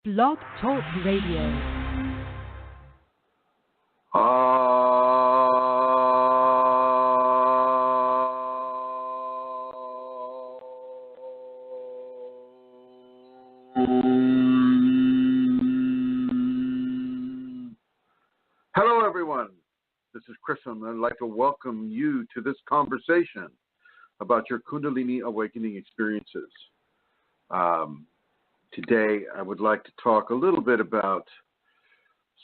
Blog Talk Radio. Hello, everyone. This is Chrism, and I'd like to welcome you to this conversation about your Kundalini awakening experiences. Today, I would like to talk a little bit about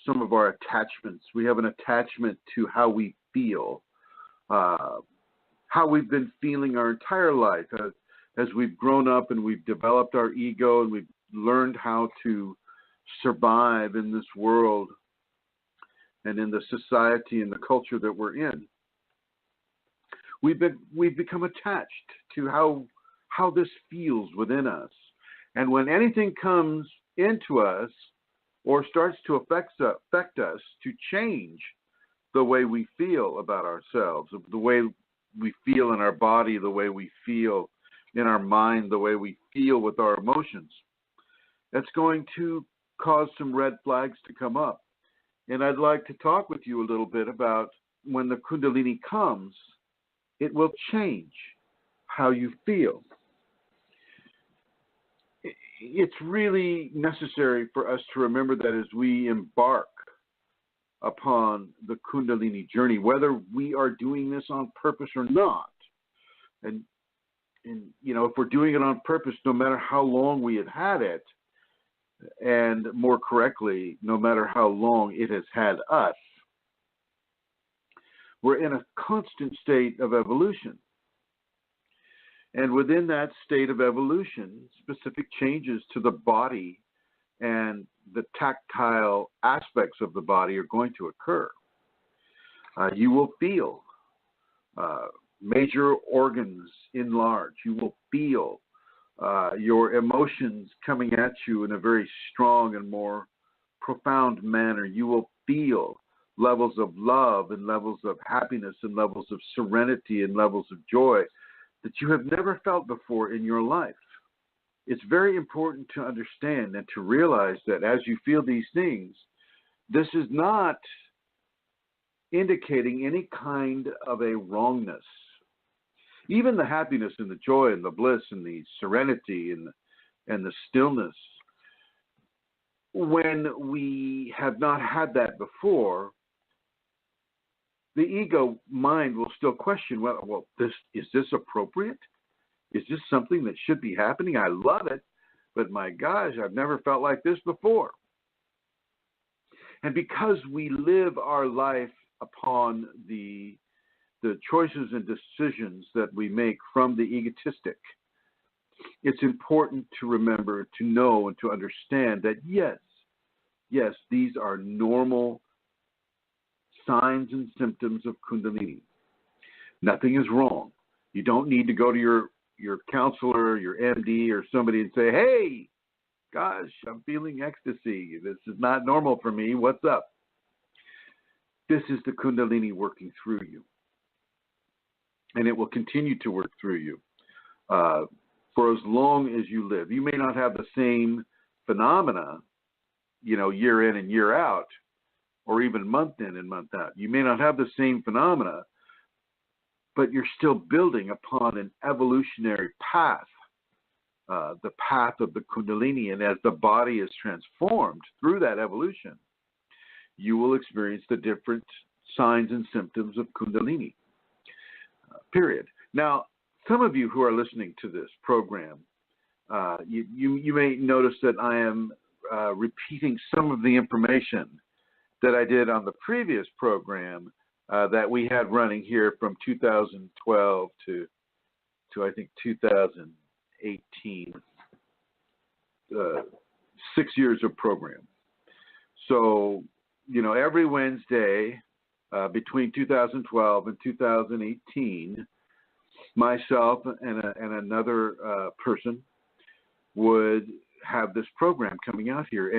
some of our attachments. We have an attachment to how we feel, how we've been feeling our entire life as we've grown up and we've developed our ego and we've learned how to survive in this world and in the society and the culture that we're in. We've become attached to how this feels within us. And when anything comes into us or starts to affect us to change the way we feel about ourselves, the way we feel in our body, the way we feel in our mind, the way we feel with our emotions, that's going to cause some red flags to come up. And I'd like to talk with you a little bit about when the Kundalini comes, it will change how you feel. It's really necessary for us to remember that as we embark upon the Kundalini journey, whether we are doing this on purpose or not, and you know, if we're doing it on purpose, no matter how long we have had it, and more correctly, no matter how long it has had us, we're in a constant state of evolution. And within that state of evolution, specific changes to the body and the tactile aspects of the body are going to occur. You will feel major organs enlarge. You will feel your emotions coming at you in a very strong and more profound manner. You will feel levels of love and levels of happiness and levels of serenity and levels of joy that you have never felt before in your life. It's very important to understand and to realize that as you feel these things, this is not indicating any kind of a wrongness. Even the happiness and the joy and the bliss and the serenity and the stillness, when we have not had that before, the ego mind will still question, well, is this appropriate? Is this something that should be happening? I love it, but my gosh, I've never felt like this before. And because we live our life upon the choices and decisions that we make from the egotistic, it's important to remember, to know, and to understand that yes, these are normal signs and symptoms of Kundalini. Nothing is wrong. You don't need to go to your counselor, your MD, or somebody and say, hey, gosh, I'm feeling ecstasy. This is not normal for me. What's up? This is the Kundalini working through you. And it will continue to work through you for as long as you live. You may not have the same phenomena, year in and year out, or even month in and month out. You may not have the same phenomena, but you're still building upon an evolutionary path, the path of the Kundalini. And as the body is transformed through that evolution, you will experience the different signs and symptoms of Kundalini, period. Now, some of you who are listening to this program, you may notice that I am repeating some of the information that I did on the previous program that we had running here from 2012 to I think 2018, 6 years of program. So, every Wednesday between 2012 and 2018, myself and another person would have this program coming out here.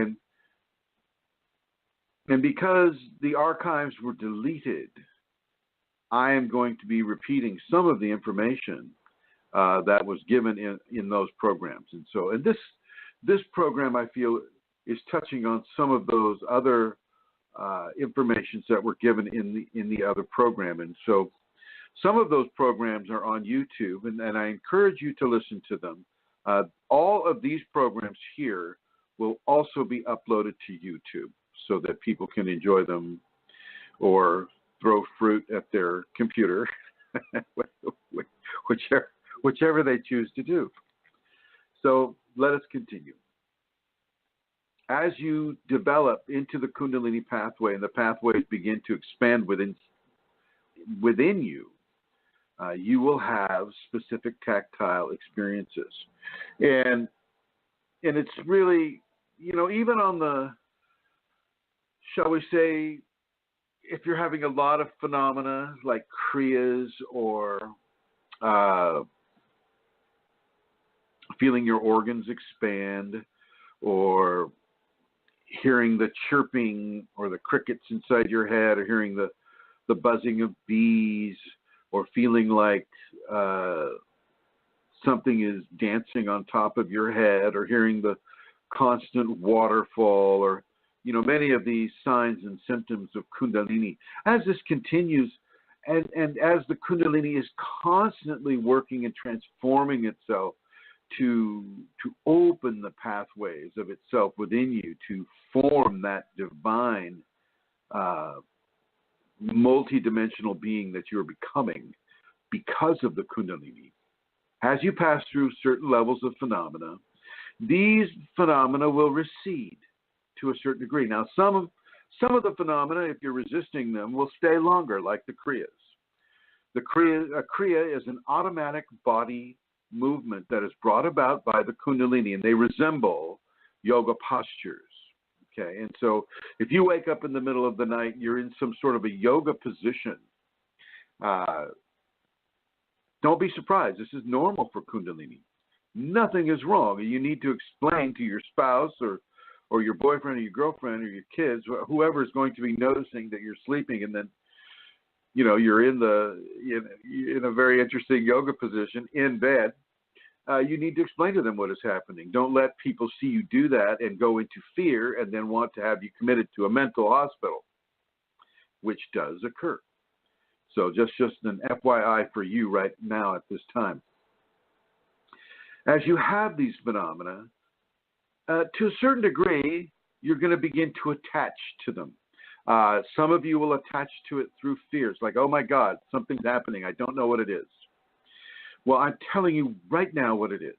And because the archives were deleted, I am going to be repeating some of the information that was given in those programs. And this program, I feel, is touching on some of those other informations that were given in the other program. And so some of those programs are on YouTube, and I encourage you to listen to them. All of these programs here will also be uploaded to YouTube so that people can enjoy them or throw fruit at their computer, whichever they choose to do. So let us continue. As you develop into the Kundalini pathway and the pathways begin to expand within you, you will have specific tactile experiences. And it's really, even on the, shall we say, if you're having a lot of phenomena like Kriyas or feeling your organs expand, or hearing the chirping or the crickets inside your head, or hearing the buzzing of bees, or feeling like something is dancing on top of your head, or hearing the constant waterfall, or many of these signs and symptoms of Kundalini. As this continues, and as the Kundalini is constantly working and transforming itself to open the pathways of itself within you, to form that divine multidimensional being that you're becoming because of the Kundalini. As you pass through certain levels of phenomena, these phenomena will recede to a certain degree. Now, some of the phenomena, if you're resisting them, will stay longer, like the Kriyas. A Kriya is an automatic body movement that is brought about by the Kundalini, and they resemble yoga postures. Okay, and so if you wake up in the middle of the night, you're in some sort of a yoga position. Don't be surprised. This is normal for Kundalini. Nothing is wrong. You need to explain to your spouse or your boyfriend or your girlfriend or your kids, whoever is going to be noticing that you're sleeping, and then you're in a very interesting yoga position in bed. You need to explain to them what is happening. Don't let people see you do that and go into fear and then want to have you committed to a mental hospital, which does occur. So just an FYI for you right now at this time. As you have these phenomena, to a certain degree, you're going to begin to attach to them. Some of you will attach to it through fears, like, oh my God, something's happening. I don't know what it is. Well, I'm telling you right now what it is.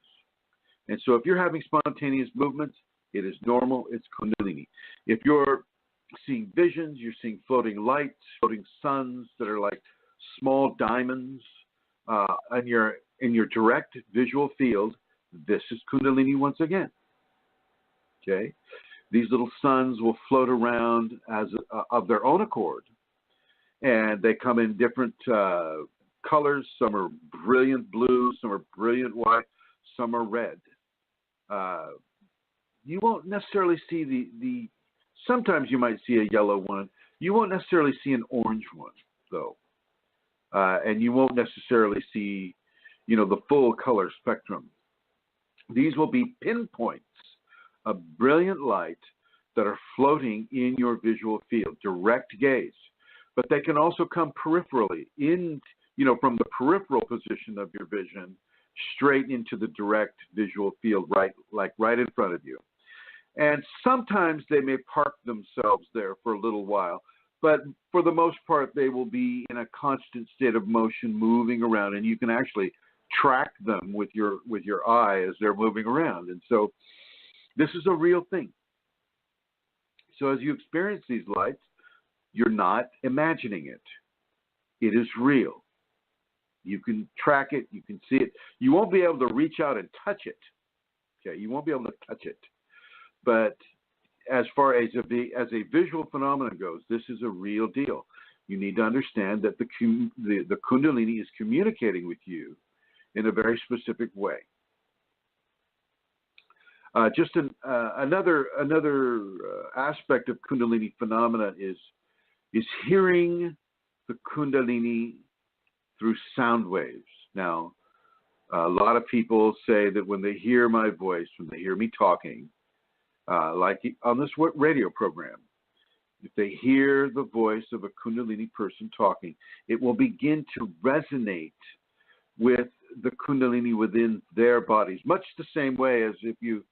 And so if you're having spontaneous movements, it is normal. It's Kundalini. If you're seeing visions, you're seeing floating lights, floating suns that are like small diamonds in your direct visual field, this is Kundalini once again. Okay? These little suns will float around of their own accord, and they come in different colors. Some are brilliant blue, some are brilliant white, some are red. You won't necessarily see sometimes you might see a yellow one. You won't necessarily see an orange one, though. And you won't necessarily see, the full color spectrum. These will be pinpoints of brilliant light that are floating in your visual field, direct gaze. But they can also come peripherally, from the peripheral position of your vision, straight into the direct visual field, right in front of you. And sometimes they may park themselves there for a little while, but for the most part, they will be in a constant state of motion, moving around, and you can actually track them with your eye as they're moving around. And so this is a real thing. So as you experience these lights, you're not imagining it. It is real. You can track it. You can see it. You won't be able to reach out and touch it. Okay, you won't be able to touch it. But as far as a visual phenomenon goes, this is a real deal. You need to understand that the Kundalini is communicating with you in a very specific way. Another aspect of Kundalini phenomena is hearing the Kundalini through sound waves. Now, a lot of people say that when they hear my voice, when they hear me talking, like on this radio program. If they hear the voice of a Kundalini person talking, it will begin to resonate with the Kundalini within their bodies, much the same way as if you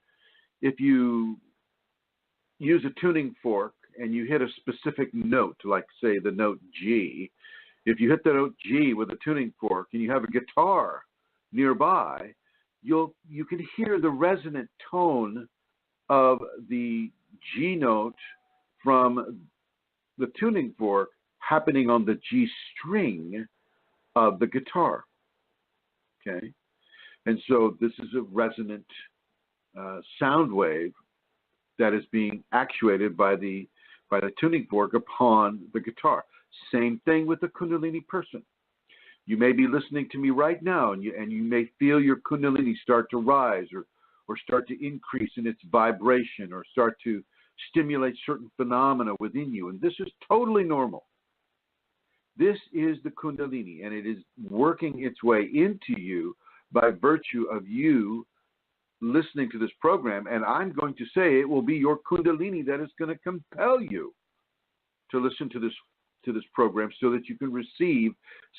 use a tuning fork and you hit a specific note, like say the note G. If you hit the note G with a tuning fork and you have a guitar nearby, you can hear the resonant tone of the G note from the tuning fork happening on the G string of the guitar. Okay, and so this is a resonant sound wave that is being actuated by the tuning fork upon the guitar. Same thing with the Kundalini person. You may be listening to me right now, and you may feel your Kundalini start to rise or start to increase in its vibration or start to stimulate certain phenomena within you. And this is totally normal. This is the Kundalini, and it is working its way into you by virtue of you listening to this program. And I'm going to say it will be your Kundalini that is going to compel you to listen to this program so that you can receive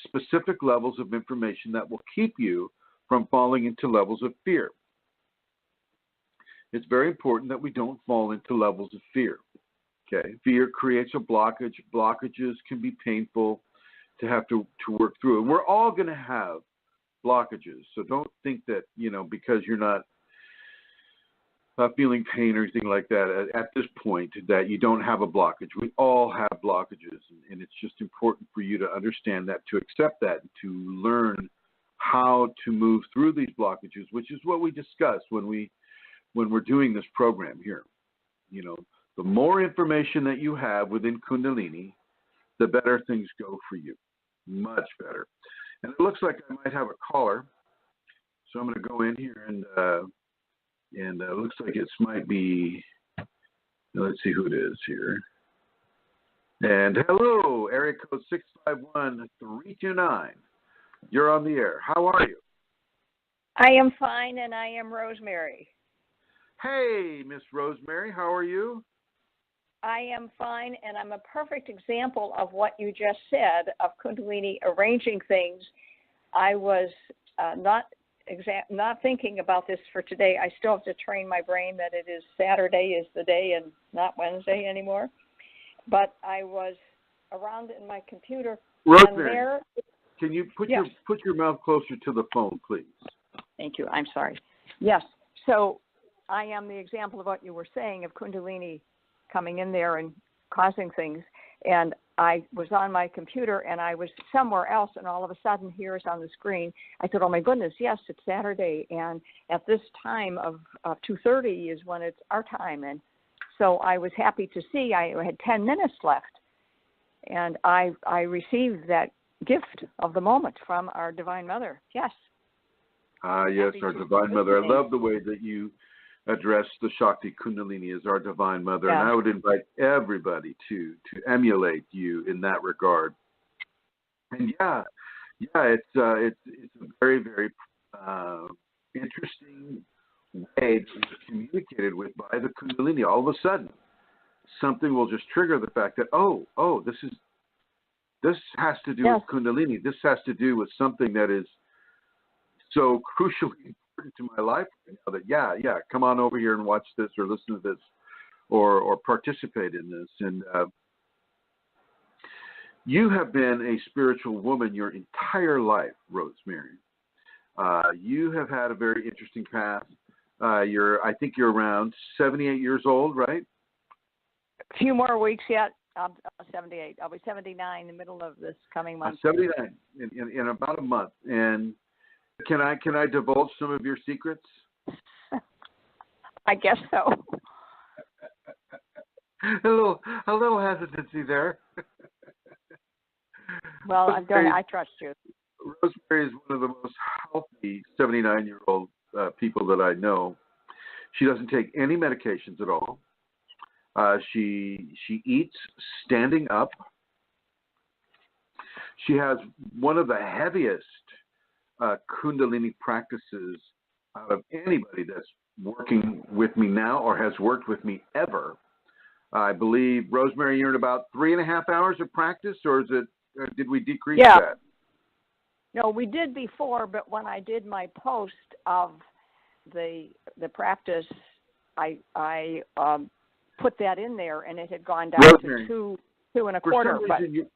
specific levels of information that will keep you from falling into levels of fear. It's very important that we don't fall into levels of fear. Okay, fear creates a blockage. Blockages can be painful to have to work through. And we're all going to have blockages. So don't think that, because you're not feeling pain or anything like that at this point, that you don't have a blockage. We all have blockages. And it's just important for you to understand that, to accept that, and to learn how to move through these blockages, which is what we discuss when we're doing this program here. The more information that you have within Kundalini, the better things go for you. Much better. And it looks like I might have a caller. So I'm going to go in here and it looks like it might be, let's see who it is here. And hello, area code 651-329. You're on the air. How are you? I am fine, and I am Rosemary. Hey, Miss Rosemary, how are you? I am fine, and I'm a perfect example of what you just said of Kundalini arranging things. I was not thinking about this for today. I still have to train my brain that it is Saturday is the day and not Wednesday anymore. But I was around in my computer. Rosemary, can you put yes. put your mouth closer to the phone, please? Thank you. I'm sorry. Yes. So I am the example of what you were saying of Kundalini coming in there and causing things. And I was on my computer and I was somewhere else, and all of a sudden here is on the screen. I thought, oh my goodness, yes, it's Saturday, and at this time of 2:30 is when it's our time. And so I was happy to see I had 10 minutes left, and I received that gift of the moment from our Divine Mother. Yes. Yes, our Divine Mother. I love the way that you address the Shakti Kundalini as our Divine Mother, yeah. And I would invite everybody to emulate you in that regard. And it's a very, very interesting way to be communicated with by the Kundalini. All of a sudden, something will just trigger the fact that this has to do yes. with Kundalini. This has to do with something that is so crucially important to my life right now that come on over here and watch this or listen to this or participate in this. And you have been a spiritual woman your entire life, Rosemary. You have had a very interesting path. I think you're around 78 years old, right? A few more weeks yet. I'm 78. I'll be 79 in the middle of this coming month. 79 in about a month. And can I divulge some of your secrets? I guess so. a little hesitancy there. Well, I trust you. Rosemary is one of the most healthy 79-year-old people that I know. She doesn't take any medications at all. She eats standing up. She has one of the heaviest Kundalini practices out of anybody that's working with me now or has worked with me ever. I believe, Rosemary, you're in about 3.5 hours of practice, or did we decrease that? No, we did before, but when I did my post of the practice, I put that in there, and it had gone down Rosemary, to 2.25. For some reason,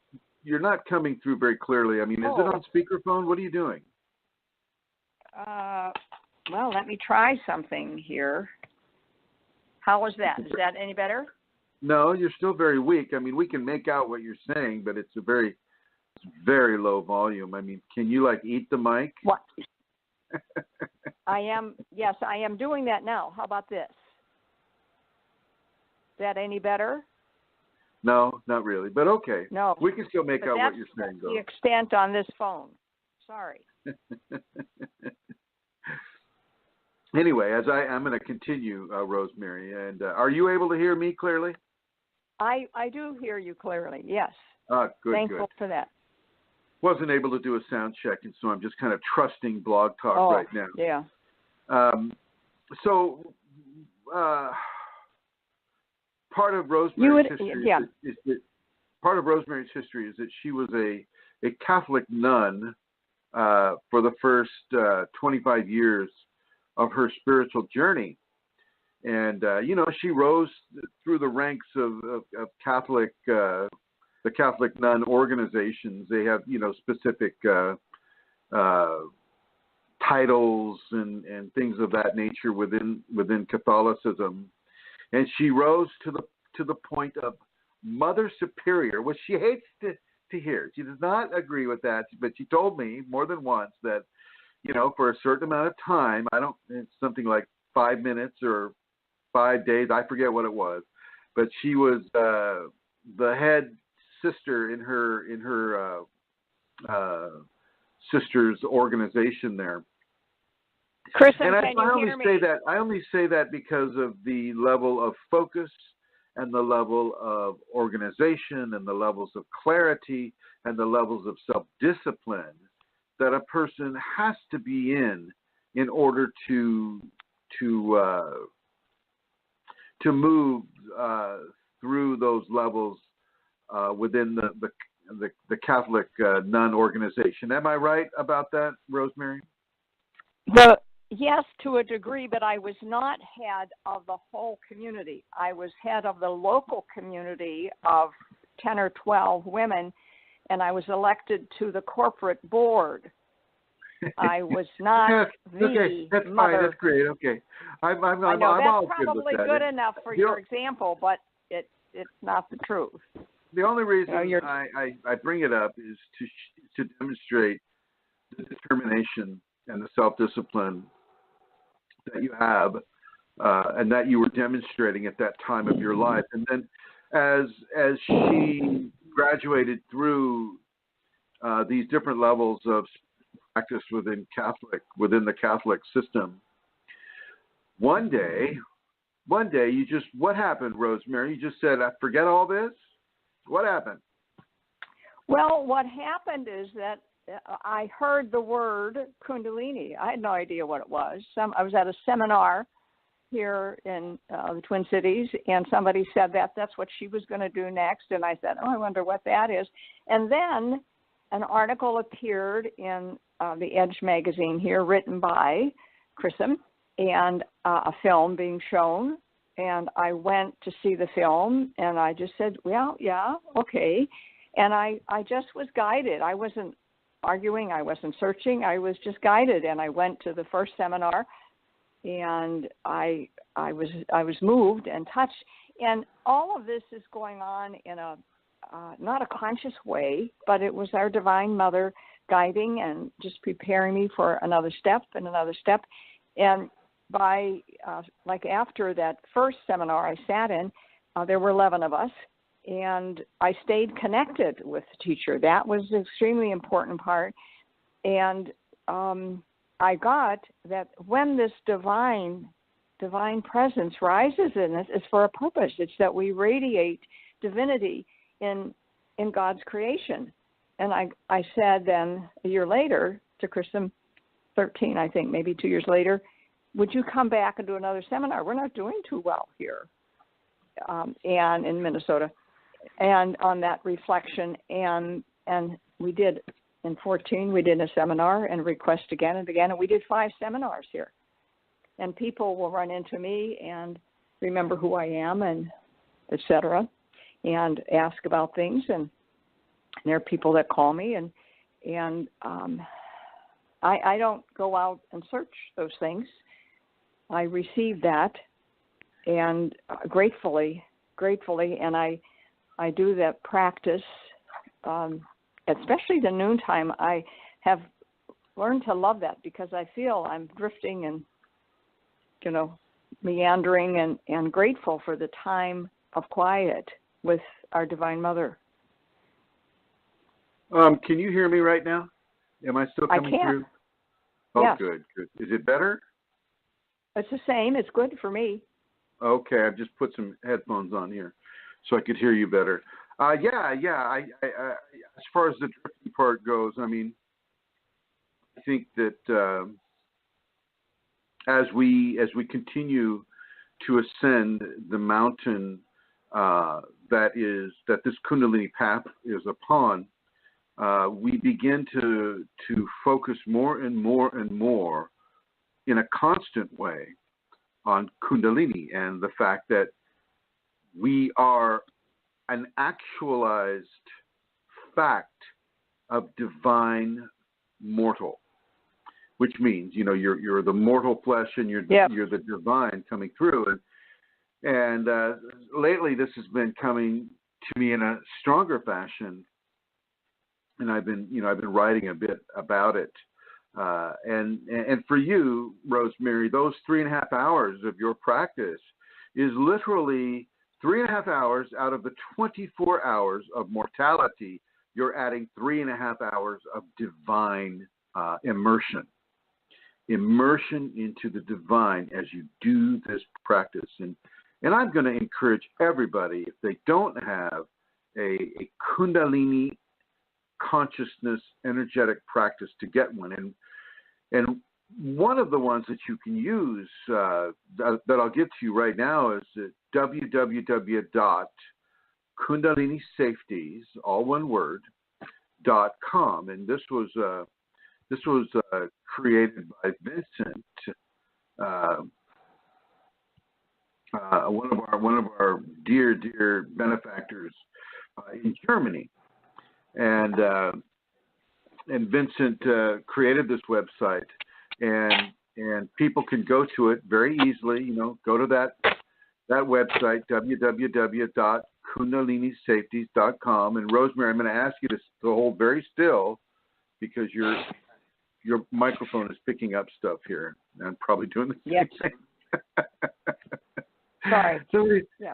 you're not coming through very clearly. I mean, is it on speakerphone? What are you doing? Well, let me try something here. How is that? Is that any better? No, you're still very weak. I mean, we can make out what you're saying, but it's very low volume. I mean, can you eat the mic? What? Yes, I am doing that now. How about this? Is that any better? No, not really, but okay. No. We can still make out what you're saying, though. That's the extent on this phone. Sorry. Anyway, I'm going to continue, Rosemary, and are you able to hear me clearly? I do hear you clearly, yes. Good, Thankful for that. Wasn't able to do a sound check, and so I'm just kind of trusting Blog Talk right now. Yeah. So part of Rosemary's history is that she was a Catholic nun for the first 25 years of her spiritual journey. And, she rose through the ranks of Catholic, the Catholic nun organizations. They have, specific titles and things of that nature within Catholicism. And she rose to the point of Mother Superior, which she hates to hear. She does not agree with that, but she told me more than once that, for a certain amount of time, it's something like 5 minutes or 5 days, I forget what it was, but she was the head sister in her sister's organization there. Chrism, and can you hear me? I only say that because of the level of focus and the level of organization and the levels of clarity and the levels of self-discipline that a person has to be in order to move through those levels within the Catholic nun organization. Am I right about that, Rosemary? Yes, to a degree, but I was not head of the whole community. I was head of the local community of 10 or 12 women, and I was elected to the corporate board. I was not that's mother. Fine. That's great. Okay, I'm I know I'm that's all probably good enough for your example, but it's not the truth. The only reason I bring it up is to demonstrate the determination and the self-discipline that you have and that you were demonstrating at that time of your life. And then as she graduated through these different levels of practice within the Catholic system, one day you just, what happened, Rosemary? You just said, I forget all this? What happened? Well, what happened is that I heard the word Kundalini. I had no idea what it was. I was at a seminar here in the Twin Cities, and somebody said that's what she was going to do next. And I said, I wonder what that is. And then an article appeared in the Edge magazine here, written by Chrism, and a film being shown. And I went to see the film, and I just said, well, yeah, okay. And I just was guided. I wasn't arguing. I wasn't searching. I was just guided. And I went to the first seminar, and I was moved and touched. And all of this is going on in a not a conscious way, but it was our Divine Mother guiding and just preparing me for another step and another step. And by after that first seminar I sat in, there were 11 of us, and I stayed connected with the teacher. That was an extremely important part. And I got that when this divine presence rises in us, it's for a purpose. It's that we radiate divinity in God's creation. And I said then, a year later, to Chrism, 13, I think, maybe 2 years later, would you come back and do another seminar? We're not doing too well here, and in Minnesota, and on that reflection. And we did, in 2014, we did a seminar and request again and again, and we did 5 seminars here. And people will run into me and remember who I am, and et cetera, and ask about things. And there are people that call me, and I don't go out and search those things. I receive that, and gratefully, and I do that practice, especially the noontime. I have learned to love that because I feel I'm drifting and, meandering, and grateful for the time of quiet with our Divine Mother. Can you hear me right now? Am I still coming through? Oh, yes. Good. Is it better? It's the same. It's good for me. Okay, I've just put some headphones on here so I could hear you better. I as far as the drifting part goes, I mean, I think that as we continue to ascend the mountain that this Kundalini path is upon, we begin to focus more and more and more in a constant way on Kundalini and the fact that we are an actualized fact of divine mortal, which means, you're the mortal flesh and you're the divine coming through. And lately this has been coming to me in a stronger fashion. And I've been writing a bit about it. And for you, Rosemary, those 3.5 hours of your practice is literally 3.5 hours out of the 24 hours of mortality. You're adding 3.5 hours of divine immersion into the divine as you do this practice. And I'm going to encourage everybody, if they don't have a Kundalini consciousness energetic practice, to get one. And one of the ones that you can use that I'll give to you right now is www.kundalinisafeties, all one word, .com. And this was created by Vincent, one of our dear benefactors in Germany. And Vincent created this website, and people can go to it very easily. Go to that website, www.kundalinisafeties.com. And Rosemary, I'm going to ask you to hold very still because your microphone is picking up stuff here. I'm probably doing the same thing. Sorry. So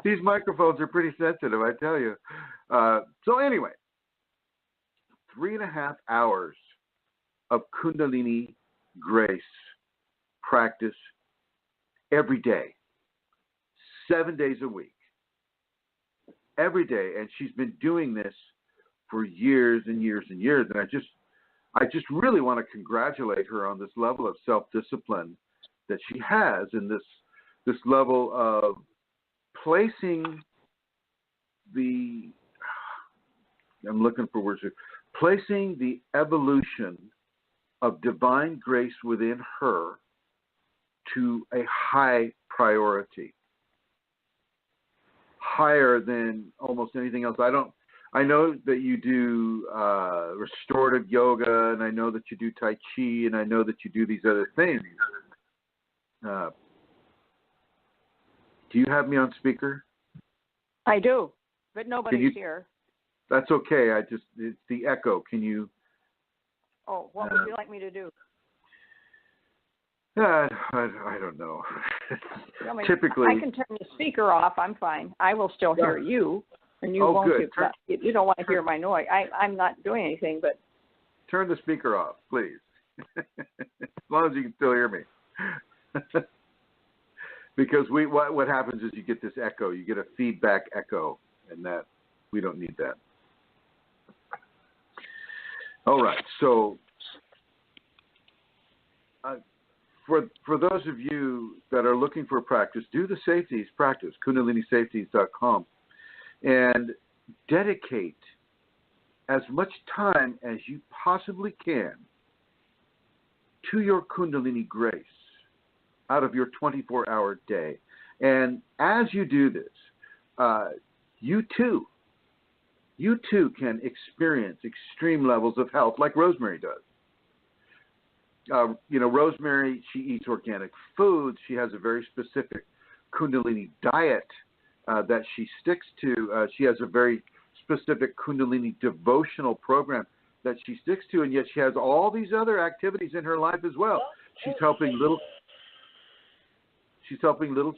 these microphones are pretty sensitive, I tell you. So anyway. 3.5 hours of Kundalini grace practice every day, 7 days a week, every day. And she's been doing this for years and years and years. And I just really want to congratulate her on this level of self-discipline that she has, and this level of placing placing the evolution of divine grace within her to a high priority, higher than almost anything else. I know that you do restorative yoga, and I know that you do Tai Chi, and I know that you do these other things. Do you have me on speaker? I do, but nobody's here. That's okay. It's the echo. Can you? Oh, what would you like me to do? I don't know. Typically, I can turn the speaker off. I'm fine. I will still hear you, and you won't. Good. You don't want to hear my noise. I'm not doing anything, but turn the speaker off, please. As long as you can still hear me. Because what happens is you get this echo. You get a feedback echo, and that we don't need that. All right, so for those of you that are looking for a practice, do the safeties practice, KundaliniSafeties.com, and dedicate as much time as you possibly can to your Kundalini grace out of your 24-hour day. And as you do this, you too can experience extreme levels of health like Rosemary does. Rosemary, she eats organic foods. She has a very specific Kundalini diet that she sticks to. She has a very specific Kundalini devotional program that she sticks to, and yet she has all these other activities in her life as well. She's helping little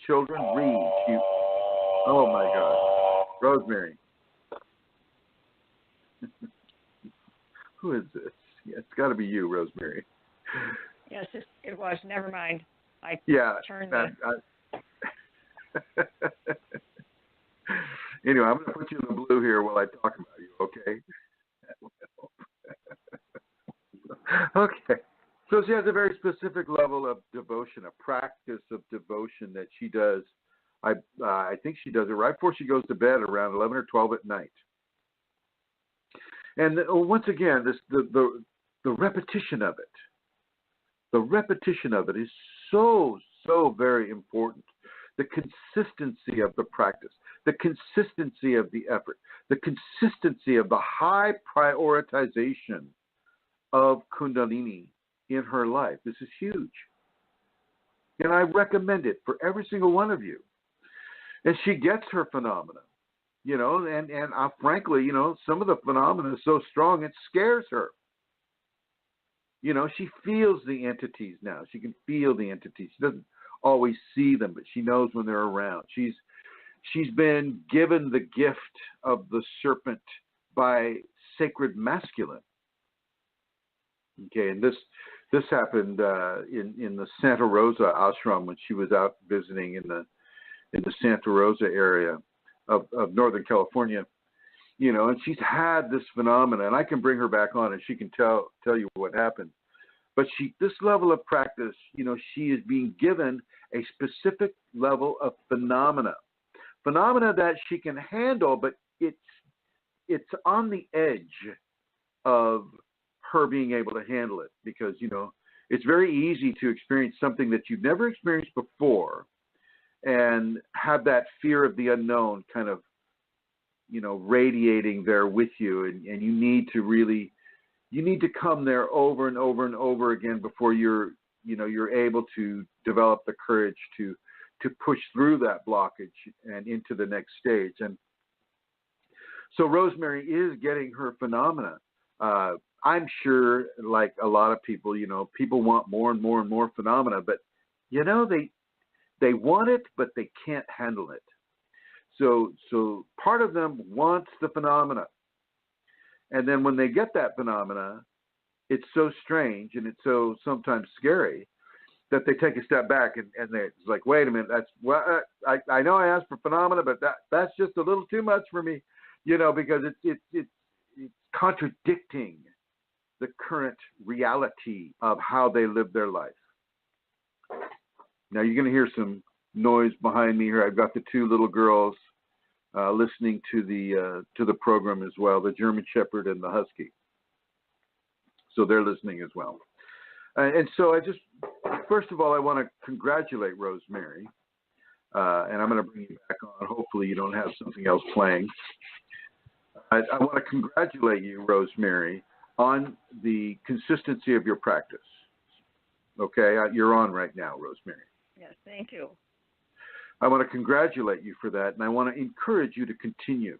children read. Oh my God, Rosemary. Who is this? Yeah, it's got to be you, Rosemary. Yes, it was. Never mind. Turned Anyway, I'm going to put you in the blue here while I talk about you, okay? Okay. So she has a very specific level of devotion, a practice of devotion that she does. I think she does it right before she goes to bed around 11 or 12 at night. And once again, the repetition of it. The repetition of it is so very important. The consistency of the practice, the consistency of the effort, the consistency of the high prioritization of Kundalini in her life. This is huge. And I recommend it for every single one of you. And she gets her phenomena, and frankly, some of the phenomena is so strong it scares her. She feels the entities now. She can feel the entities. She doesn't always see them, but she knows when they're around. She's been given the gift of the serpent by sacred masculine. Okay, and this happened in the Santa Rosa ashram when she was out visiting in the Santa Rosa area of Northern California. And she's had this phenomena, and I can bring her back on and she can tell you what happened. But this level of practice, she is being given a specific level of phenomena that she can handle, but it's on the edge of her being able to handle it because, it's very easy to experience something that you've never experienced before and have that fear of the unknown kind of, radiating there with you, and you need to come there over and over and over again before you're able to develop the courage to push through that blockage and into the next stage. And so Rosemary is getting her phenomena. I'm sure, like a lot of people, people want more and more and more phenomena, but they want it, but they can't handle it. So part of them wants the phenomena. And then when they get that phenomena, it's so strange and it's so sometimes scary that they take a step back and it's like, wait a minute, I know I asked for phenomena, but that's just a little too much for me, because it's contradicting the current reality of how they live their life. Now you're going to hear some noise behind me here. I've got the two little girls listening to the program as well, the German Shepherd and the Husky. So they're listening as well. And so first of all, I want to congratulate Rosemary, and I'm going to bring you back on. Hopefully you don't have something else playing. I want to congratulate you, Rosemary, on the consistency of your practice. Okay, you're on right now, Rosemary. Yes, thank you. I want to congratulate you for that, and I want to encourage you to continue.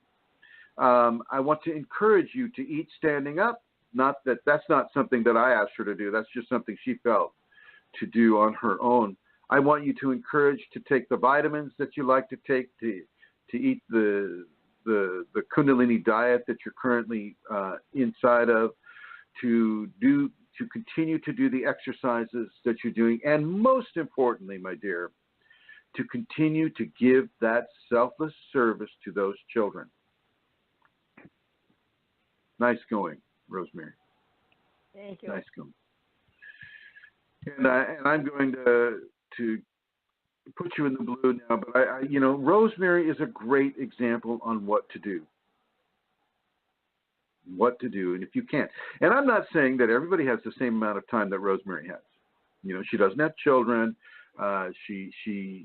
I want to encourage you to eat standing up. Not that's not something that I asked her to do. That's just something she felt to do on her own. I want you to encourage to take the vitamins that you like to take, to eat the Kundalini diet that you're currently inside of, to continue to do the exercises that you're doing, and most importantly, my dear, to continue to give that selfless service to those children. Nice going, Rosemary. Thank you. Nice going. And I'm going to put you in the blue now, but rosemary is a great example on what to do. What to do, and if you can't. And I'm not saying that everybody has the same amount of time that Rosemary has. She doesn't have children. She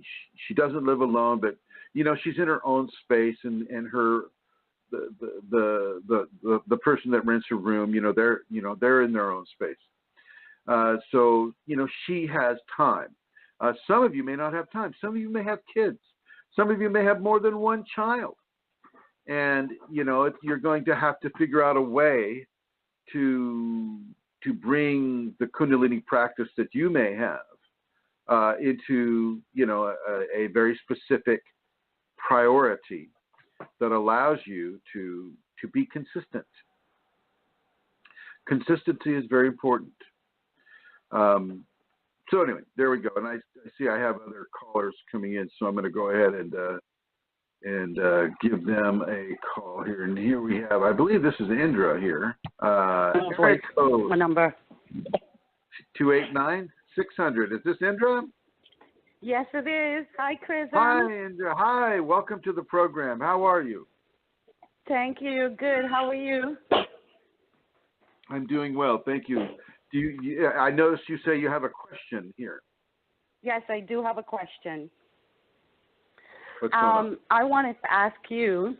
doesn't live alone, but she's in her own space, and her the person that rents her room, they're in their own space. So she has time. Some of you may not have time. Some of you may have kids. Some of you may have more than one child. And, you're going to have to figure out a way to bring the Kundalini practice that you may have into, a very specific priority that allows you to be consistent. Consistency is very important. So anyway, there we go. And I see I have other callers coming in, so I'm going to go ahead and give them a call here. And here we have, I believe this is Indra here. My number. 289-600. Is this Indra? Yes, it is. Hi, Chrism. Hi, Indra. Hi. Welcome to the program. How are you? Thank you. Good. How are you? I'm doing well. Thank you. I noticed you say you have a question here. Yes, I do have a question. What's going on? I wanted to ask you,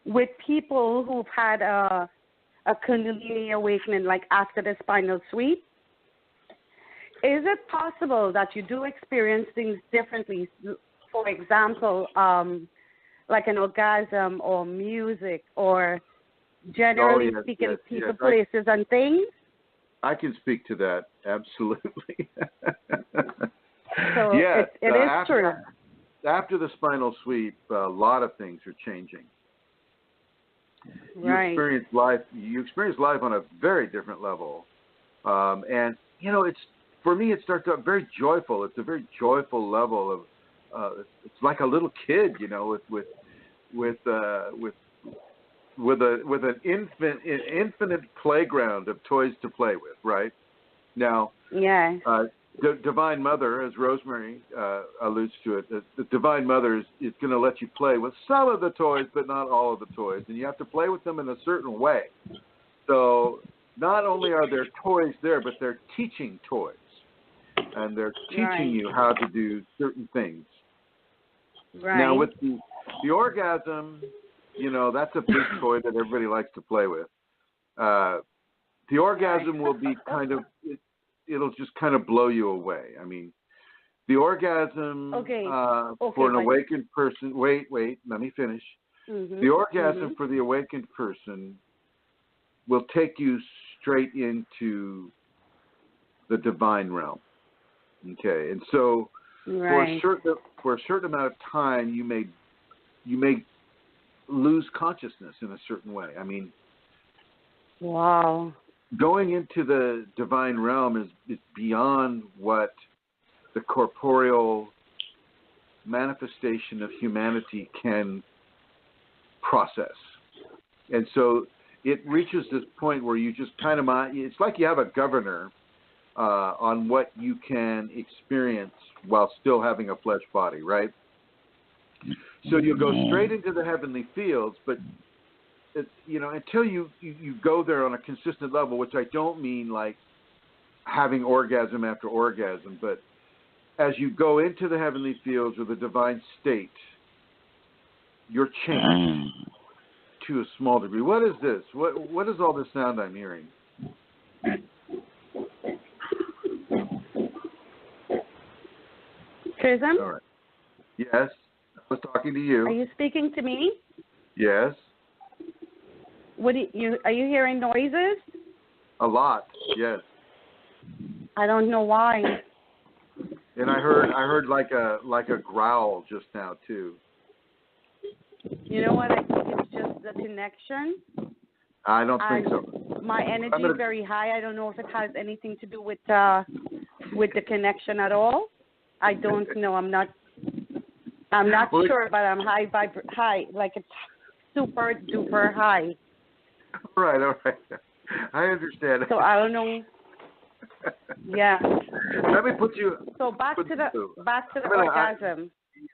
with people who've had a Kundalini awakening, like after the spinal sweep, is it possible that you do experience things differently? For example, like an orgasm or music or generally speaking, people, places, and things? I can speak to that, absolutely. So yes, it is true. After the spinal sweep, a lot of things are changing. Right. You experience life on a very different level. And, it's, for me, it starts out very joyful. It's a very joyful level of, it's like a little kid, with an infinite playground of toys to play with, right? Now, yeah. The Divine Mother, as Rosemary alludes to it, the Divine Mother is going to let you play with some of the toys, but not all of the toys, and you have to play with them in a certain way. So not only are there toys there, but they're teaching toys, and they're teaching you how to do certain things. Right. Now, with the orgasm, that's a big toy that everybody likes to play with. The orgasm will be it'll just kind of blow you away. I mean, the orgasm for an awakened person, wait, let me finish. Mm-hmm. The orgasm for the awakened person will take you straight into the divine realm. Okay, and so for a certain amount of time, you may lose consciousness in a certain way. I mean, wow. Going into the divine realm is beyond what the corporeal manifestation of humanity can process. And so it reaches this point where you just kind of, it's like you have a governor on what you can experience while still having a flesh body, right? So you'll go straight into the heavenly fields, but until you go there on a consistent level, which I don't mean like having orgasm after orgasm, but as you go into the heavenly fields or the divine state, you're changed to a small degree. What is this? What is all this sound I'm hearing? Chrism? All right. Yes, I was talking to you. Are you speaking to me? Yes. Are you hearing noises? A lot, yes. I don't know why. And I heard like a growl just now too. You know what? I think it's just the connection. I don't think so. My energy is very high. I don't know if it has anything to do with the connection at all. I don't know. I'm not sure, but I'm high, like it's super duper high. All right. I understand. So I don't know. Yeah. Let me put you. So back to the orgasm.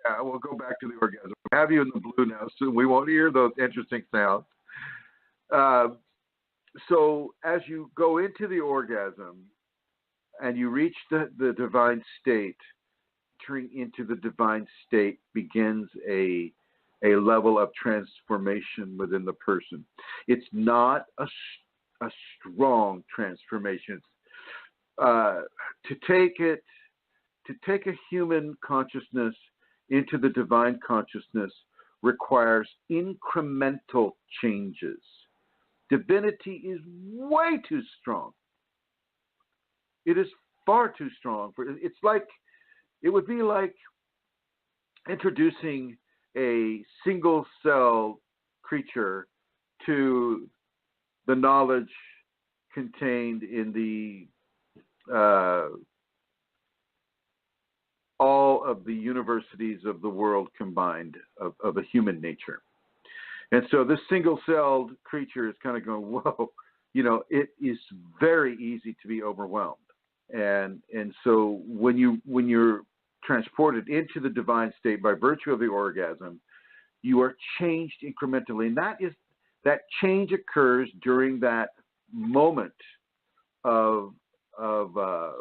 Yeah, we'll go back to the orgasm. I have you in the blue now, so we won't hear those interesting sounds. So as you go into the orgasm and you reach the divine state, entering into the divine state begins a level of transformation within the person. It's not a strong transformation. To take a human consciousness into the divine consciousness requires incremental changes. Divinity is way too strong. It is far too strong. It would be like introducing a single-cell creature to the knowledge contained in the all of the universities of the world combined of a human nature. And so this single-celled creature is kind of going, whoa, it is very easy to be overwhelmed. And so when you're transported into the divine state by virtue of the orgasm, you are changed incrementally. And that change occurs during that moment of a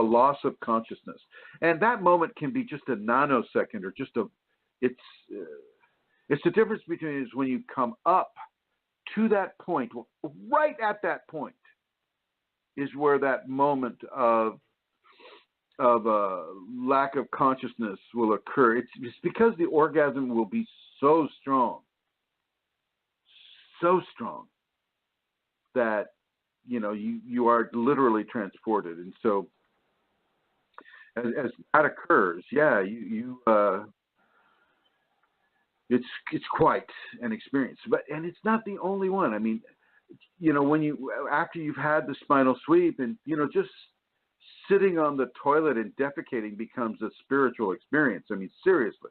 loss of consciousness. And that moment can be just a nanosecond or it's the difference between is when you come up to that point, right at that point is where that moment of lack of consciousness will occur. It's because the orgasm will be so strong that you are literally transported. And so as that occurs, it's quite an experience. And it's not the only one. I mean, when after you've had the spinal sweep and just sitting on the toilet and defecating becomes a spiritual experience. I mean, seriously.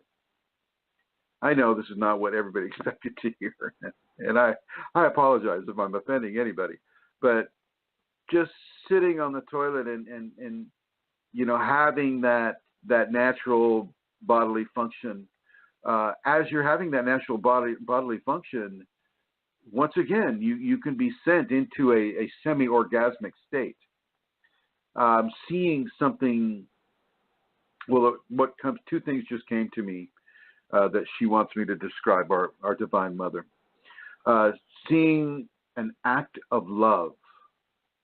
I know this is not what everybody expected to hear, and I apologize if I'm offending anybody, but just sitting on the toilet and having that natural bodily function, as you're having that natural bodily function, once again, you can be sent into a semi-orgasmic state. Seeing something, two things just came to me that she wants me to describe, our Divine Mother. Seeing an act of love,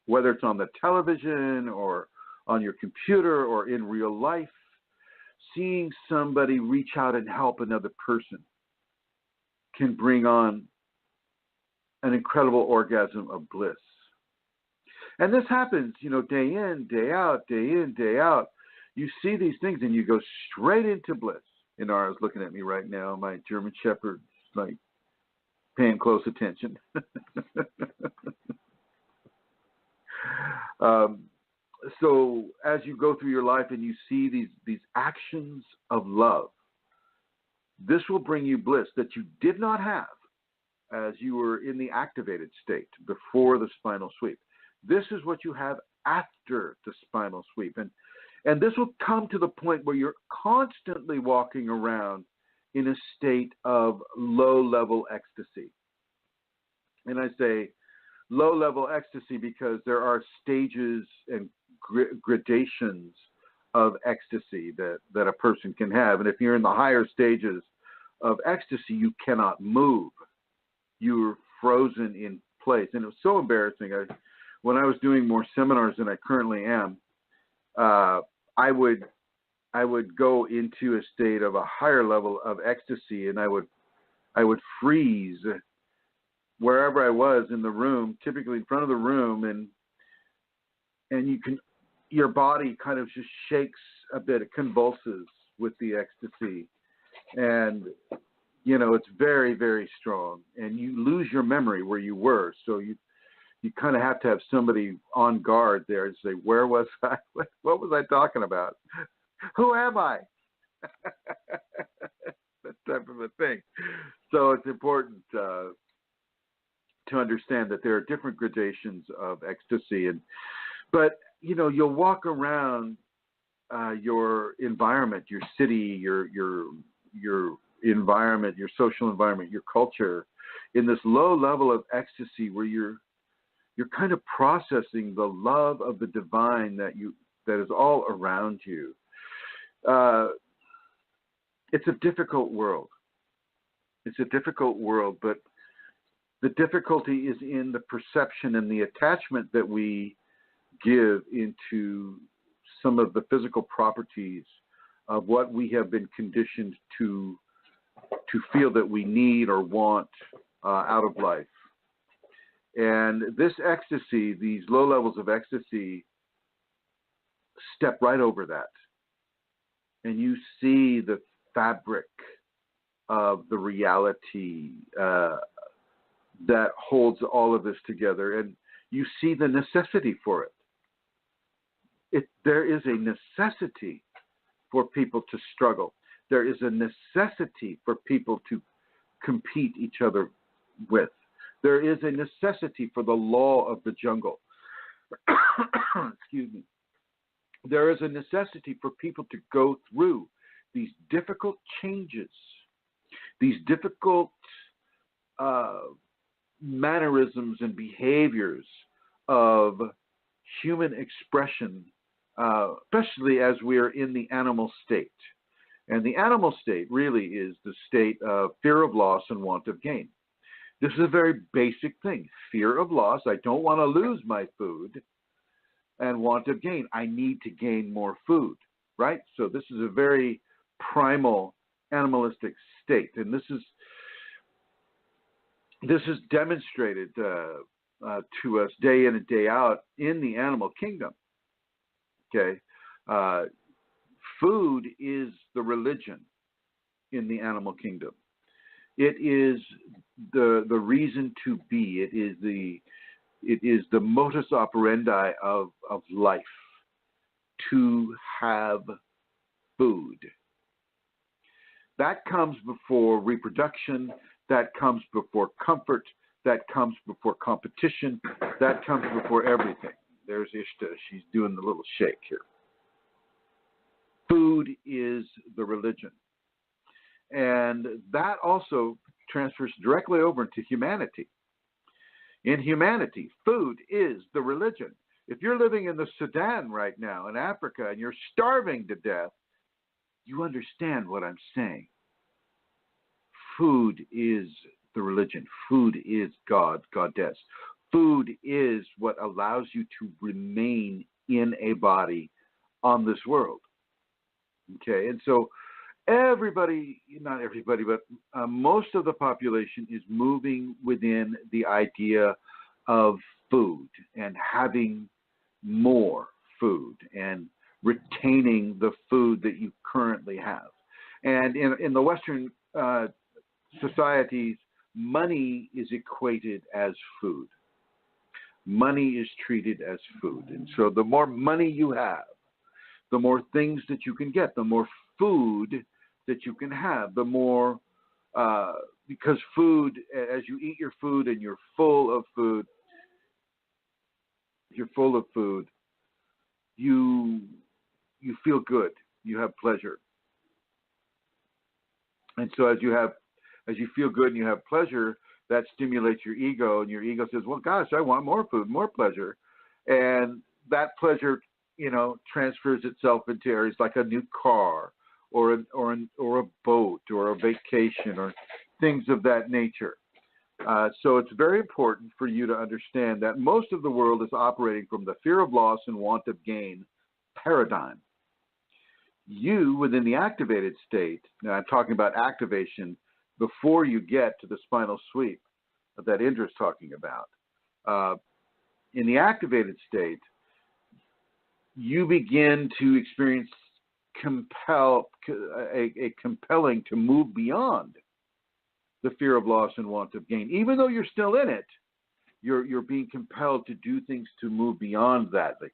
whether it's on the television or on your computer or in real life, seeing somebody reach out and help another person can bring on an incredible orgasm of bliss. And this happens, day in, day out, day in, day out. You see these things and you go straight into bliss. Inara's looking at me right now. My German Shepherd's like paying close attention. So as you go through your life and you see these actions of love, this will bring you bliss that you did not have as you were in the activated state before the spinal sweep. This is what you have after the spinal sweep. And this will come to the point where you're constantly walking around in a state of low-level ecstasy. And I say low-level ecstasy because there are stages and gradations of ecstasy that a person can have. And if you're in the higher stages of ecstasy, you cannot move. You're frozen in place. And it was so embarrassing. When I was doing more seminars than I currently am, I would go into a state of a higher level of ecstasy, and I would freeze wherever I was in the room, typically in front of the room, and your body kind of just shakes a bit, it convulses with the ecstasy, and it's very, very strong, and you lose your memory where you were, so you kind of have to have somebody on guard there and say, where was I? What was I talking about? Who am I? That type of a thing. So it's important to to understand that there are different gradations of ecstasy, but you'll walk around your environment, your city, your environment, your social environment, your culture, in this low level of ecstasy where you're kind of processing the love of the divine that is all around you. It's a difficult world. It's a difficult world, but the difficulty is in the perception and the attachment that we give into some of the physical properties of what we have been conditioned to feel that we need or want out of life. And this ecstasy, these low levels of ecstasy, step right over that. And you see the fabric of the reality that holds all of this together. And you see the necessity for it. There is a necessity for people to struggle. There is a necessity for people to compete each other with. There is a necessity for the law of the jungle. Excuse me. There is a necessity for people to go through these difficult changes, these difficult mannerisms and behaviors of human expression, especially as we are in the animal state. And the animal state really is the state of fear of loss and want of gain. This is a very basic thing. Fear of loss, I don't want to lose my food, and want of gain, I need to gain more food, right? So this is a very primal animalistic state. And this is demonstrated to us day in and day out in the animal kingdom. Okay, food is the religion in the animal kingdom. It is the reason to be. It is the modus operandi of life, to have food. That comes before reproduction. That comes before comfort. That comes before competition. That comes before everything. There's Ishta. She's doing the little shake here. Food is the religion. And that also transfers directly over into humanity. In humanity, food is the religion. If you're living in the Sudan right now, in Africa, and you're starving to death, you understand what I'm saying. Food is the religion. Food is God, goddess. Food is what allows you to remain in a body on this world. Okay, and so everybody, not everybody, but most of the population is moving within the idea of food and having more food and retaining the food that you currently have. And in the Western societies, money is equated as food. Money is treated as food. And so the more money you have, the more things that you can get, the more food that you can have, the more, because food, as you eat your food and you're full of food, you feel good, you have pleasure. And so as you feel good and you have pleasure, that stimulates your ego, and your ego says, well, gosh, I want more food, more pleasure. And that pleasure, transfers itself into areas like a new car or a boat or a vacation or things of that nature. So it's very important for you to understand that most of the world is operating from the fear of loss and want of gain paradigm. You, within the activated state, now I'm talking about activation before you get to the spinal sweep that Indra's talking about. In the activated state, you begin to experience a compelling to move beyond the fear of loss and want of gain. Even though you're still in it, you're being compelled to do things to move beyond that, like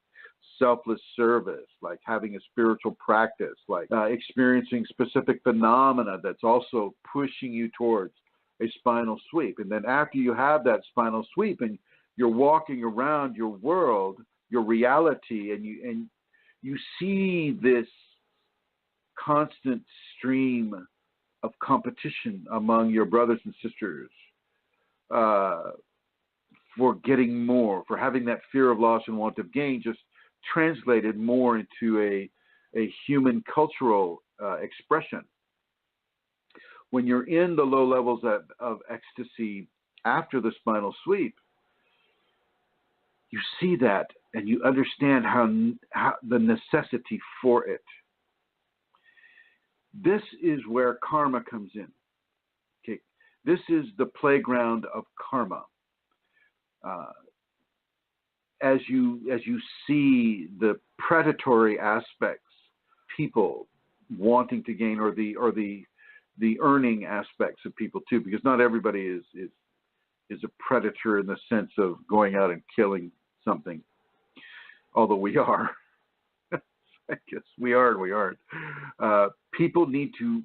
selfless service, like having a spiritual practice, like experiencing specific phenomena that's also pushing you towards a spinal sweep. And then after you have that spinal sweep and you're walking around your world, your reality, and you see this constant stream of competition among your brothers and sisters for getting more, for having that fear of loss and want of gain, just translated more into a human cultural expression. When you're in the low levels of ecstasy after the spinal sweep, you see that and you understand how the necessity for it. This is where karma comes in. Okay, this is the playground of karma. As you see the predatory aspects, people wanting to gain, or the earning aspects of people too, because not everybody is a predator in the sense of going out and killing something, although we are. I guess we are and we aren't. People need to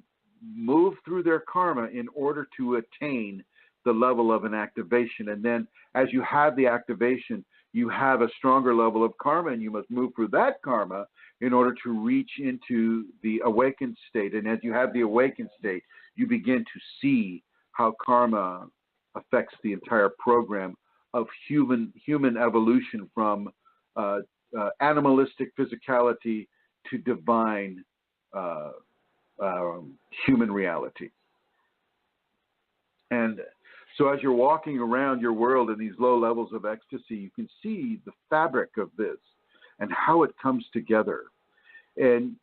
move through their karma in order to attain the level of an activation. And then as you have the activation, you have a stronger level of karma, and you must move through that karma in order to reach into the awakened state. And as you have the awakened state, you begin to see how karma affects the entire program of human evolution from animalistic physicality to divine human reality. And so as you're walking around your world in these low levels of ecstasy, you can see the fabric of this and how it comes together. And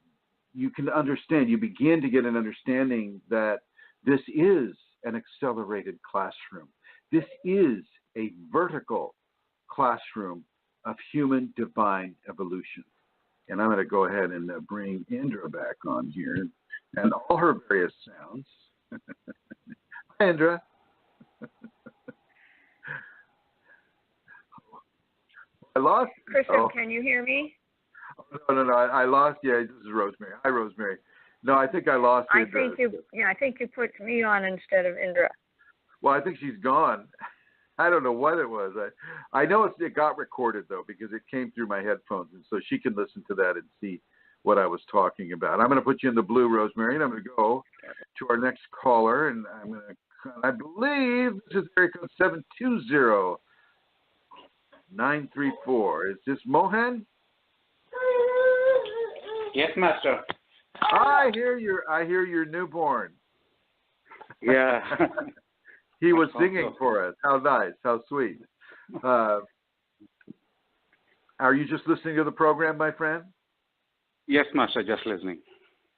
you can understand, you begin to get an understanding that this is an accelerated classroom. This is a vertical classroom of human divine evolution. And I'm going to go ahead and bring Indra back on here and all her various sounds. Hi, Indra. I lost you. Chrism, can you hear me? No. I lost you. This is Rosemary. Hi, Rosemary. No, I think I lost you. I think you put me on instead of Indra. Well, I think she's gone. I don't know what it was. I know it got recorded, though, because it came through my headphones, and so she can listen to that and see what I was talking about. I'm going to put you in the blue, Rosemary, and I'm going to go to our next caller, and I believe this is area code 720-934. Is this Mohan? Yes, Master. I hear your newborn. Yeah. He was singing for us. How nice. How sweet. Are you just listening to the program, my friend? Yes, Master, just listening.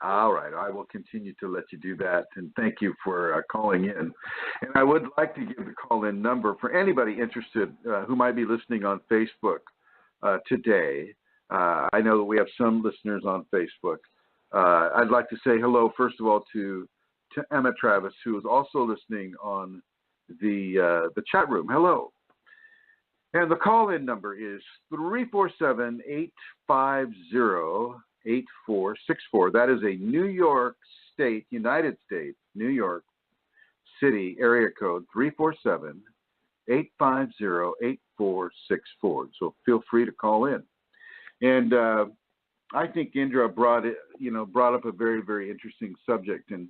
All right. I will continue to let you do that. And thank you for calling in. And I would like to give the call-in number for anybody interested who might be listening on Facebook today. I know that we have some listeners on Facebook. I'd like to say hello, first of all, to Emma Travis, who is also listening on the chat room. Hello. And the call-in number is 347-850-8464. That is a New York State, United States, New York City area code, 347-850-8464. So feel free to call in. And I think Indra brought up a very, very interesting subject, and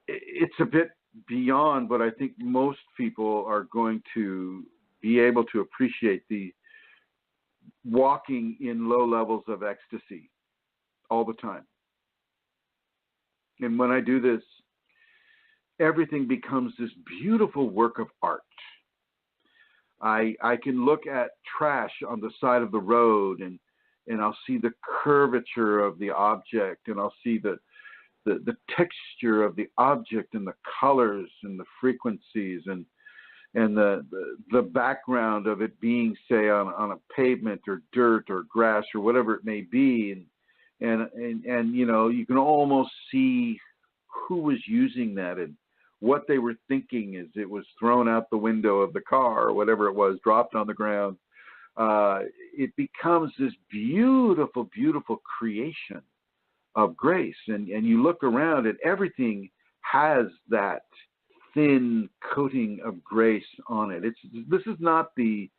it's a bit beyond what I think most people are going to be able to appreciate, the walking in low levels of ecstasy all the time. And when I do this, everything becomes this beautiful work of art. I can look at trash on the side of the road, and I'll see the curvature of the object, and I'll see the texture of the object, and the colors and the frequencies, and the background of it being, say, on a pavement or dirt or grass or whatever it may be, and you can almost see who was using that and what they were thinking as it was thrown out the window of the car or whatever it was, dropped on the ground. It becomes this beautiful, beautiful creation of grace. And you look around and everything has that thin coating of grace on it. This is not the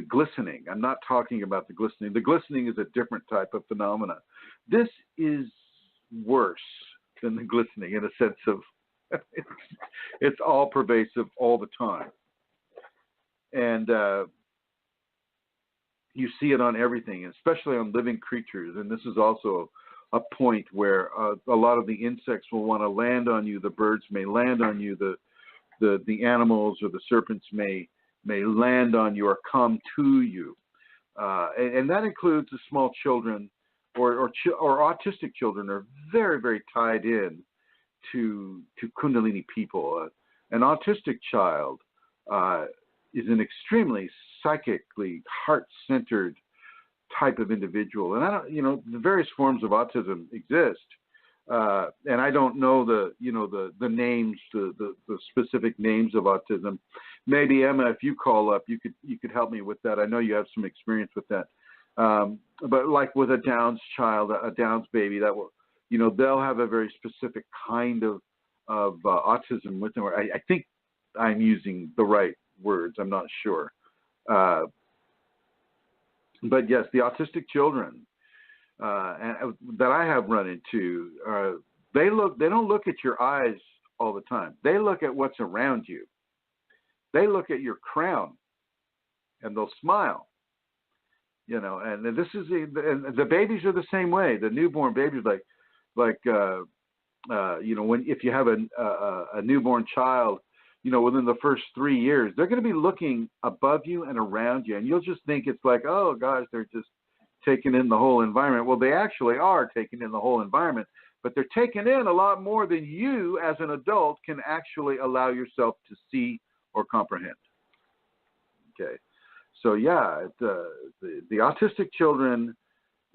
glistening. I'm not talking about the glistening. The glistening is a different type of phenomena. This is worse than the glistening in a sense of it's all pervasive all the time. And you see it on everything, especially on living creatures. And this is also a point where a lot of the insects will want to land on you. The birds may land on you. The animals or the serpents may land on you or come to you. And that includes the small children or autistic children are very, very tied in to Kundalini people. An autistic child is an extremely psychically heart-centered type of individual. And the various forms of autism exist. And I don't know the names, the specific names of autism. Maybe Emma, if you call up, you could help me with that. I know you have some experience with that. But like with a Down's child, a Down's baby, that will, they'll have a very specific kind of autism with them. I think I'm using the right words. I'm not sure. But yes, the autistic children that I have run into, they don't look at your eyes all the time. They look at what's around you. They look at your crown, and they'll smile. And this is and the babies are the same way. The newborn babies, when if you have a newborn child, within the first 3 years, they're going to be looking above you and around you, and you'll just think it's like, oh gosh, they're just taking in the whole environment. Well, they actually are taking in the whole environment, but they're taking in a lot more than you as an adult can actually allow yourself to see or comprehend. Okay. So yeah, the autistic children,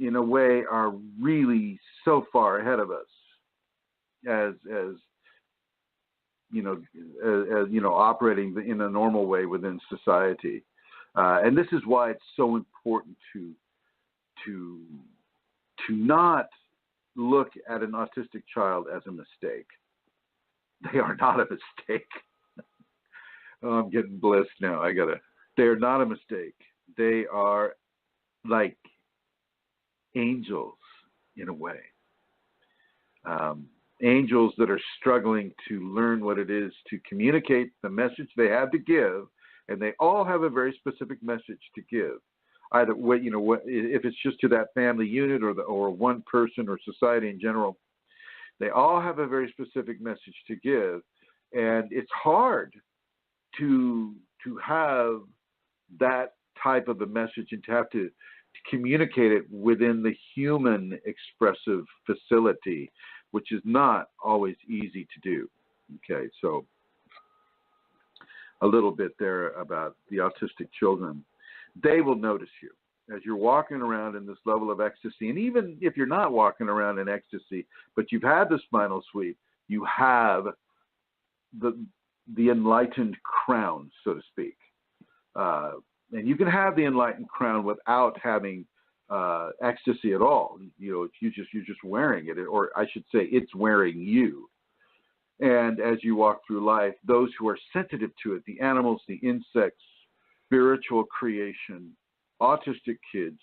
in a way, are really so far ahead of us as operating in a normal way within society, and this is why it's so important to not look at an autistic child as a mistake. They are not a mistake. Oh, I'm getting blissed now. They are not a mistake. They are like angels in a way. Angels that are struggling to learn what it is to communicate the message they have to give, and they all have a very specific message to give. Either if it's just to that family unit or one person or society in general, they all have a very specific message to give, and it's hard to have that type of a message and to have to communicate it within the human expressive facility, which is not always easy to do. Okay, so a little bit there about the autistic children. They will notice you as you're walking around in this level of ecstasy. And even if you're not walking around in ecstasy, but you've had the spinal sweep, you have the enlightened crown, so to speak. And you can have the enlightened crown without having ecstasy at all. You're just wearing it, or I should say, it's wearing you. And as you walk through life, those who are sensitive to it, the animals, the insects, spiritual creation, autistic kids,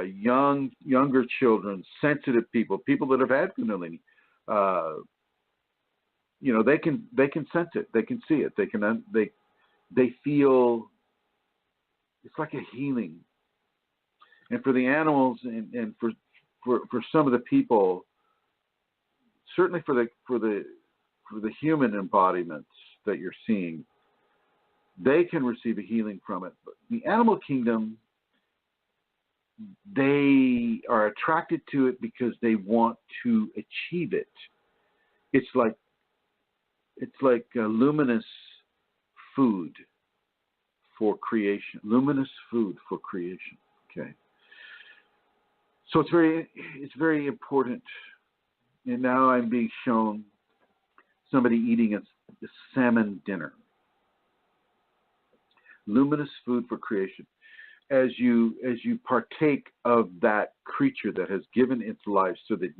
younger children, sensitive people that have had Kunalini, they can sense it, they can see it, they feel it's like a healing. And for the animals and for some of the people, certainly for the human embodiments that you're seeing, they can receive a healing from it. But the animal kingdom, they are attracted to it because they want to achieve it. It's like a luminous food for creation. Luminous food for creation. Okay. So it's very important. And now I'm being shown somebody eating a salmon dinner. Luminous food for creation. As you partake of that creature that has given its life so that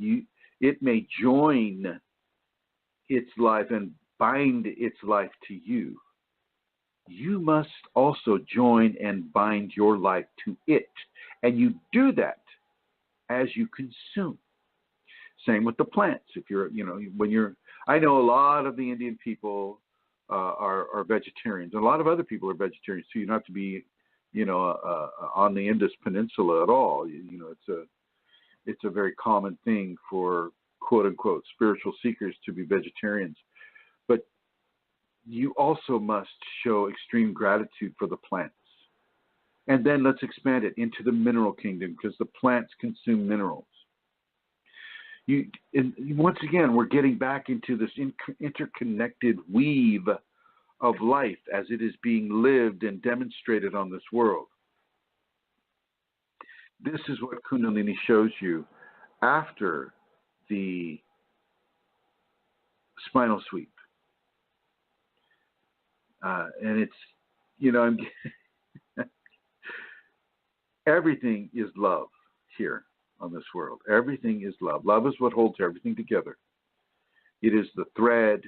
it may join its life and bind its life to you, you must also join and bind your life to it. And you do that as you consume. Same with the plants. If you're, I know a lot of the Indian people are vegetarians. A lot of other people are vegetarians too. You don't have to be, on the Indus Peninsula at all. It's a very common thing for quote unquote spiritual seekers to be vegetarians. But you also must show extreme gratitude for the plants. And then let's expand it into the mineral kingdom, because the plants consume minerals. And once again, we're getting back into this interconnected weave of life as it is being lived and demonstrated on this world. This is what Kundalini shows you after the spinal sweep. And it's, everything is love here on this world. Everything is love. Love is what holds everything together. It is the thread.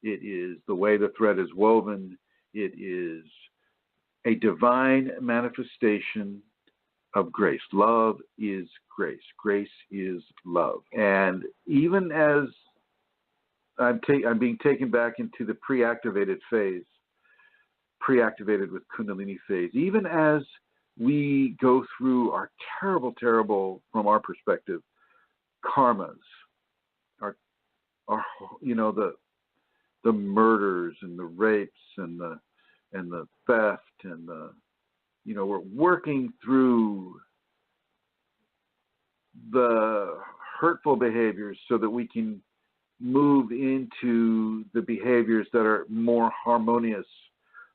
It is the way the thread is woven. It is a divine manifestation of grace. Love is grace. Grace is love. And even as I'm being taken back into the pre-activated phase, pre-activated with Kundalini phase, even as we go through our terrible, from our perspective, karmas, our the murders and the rapes and the theft and we're working through the hurtful behaviors so that we can move into the behaviors that are more harmonious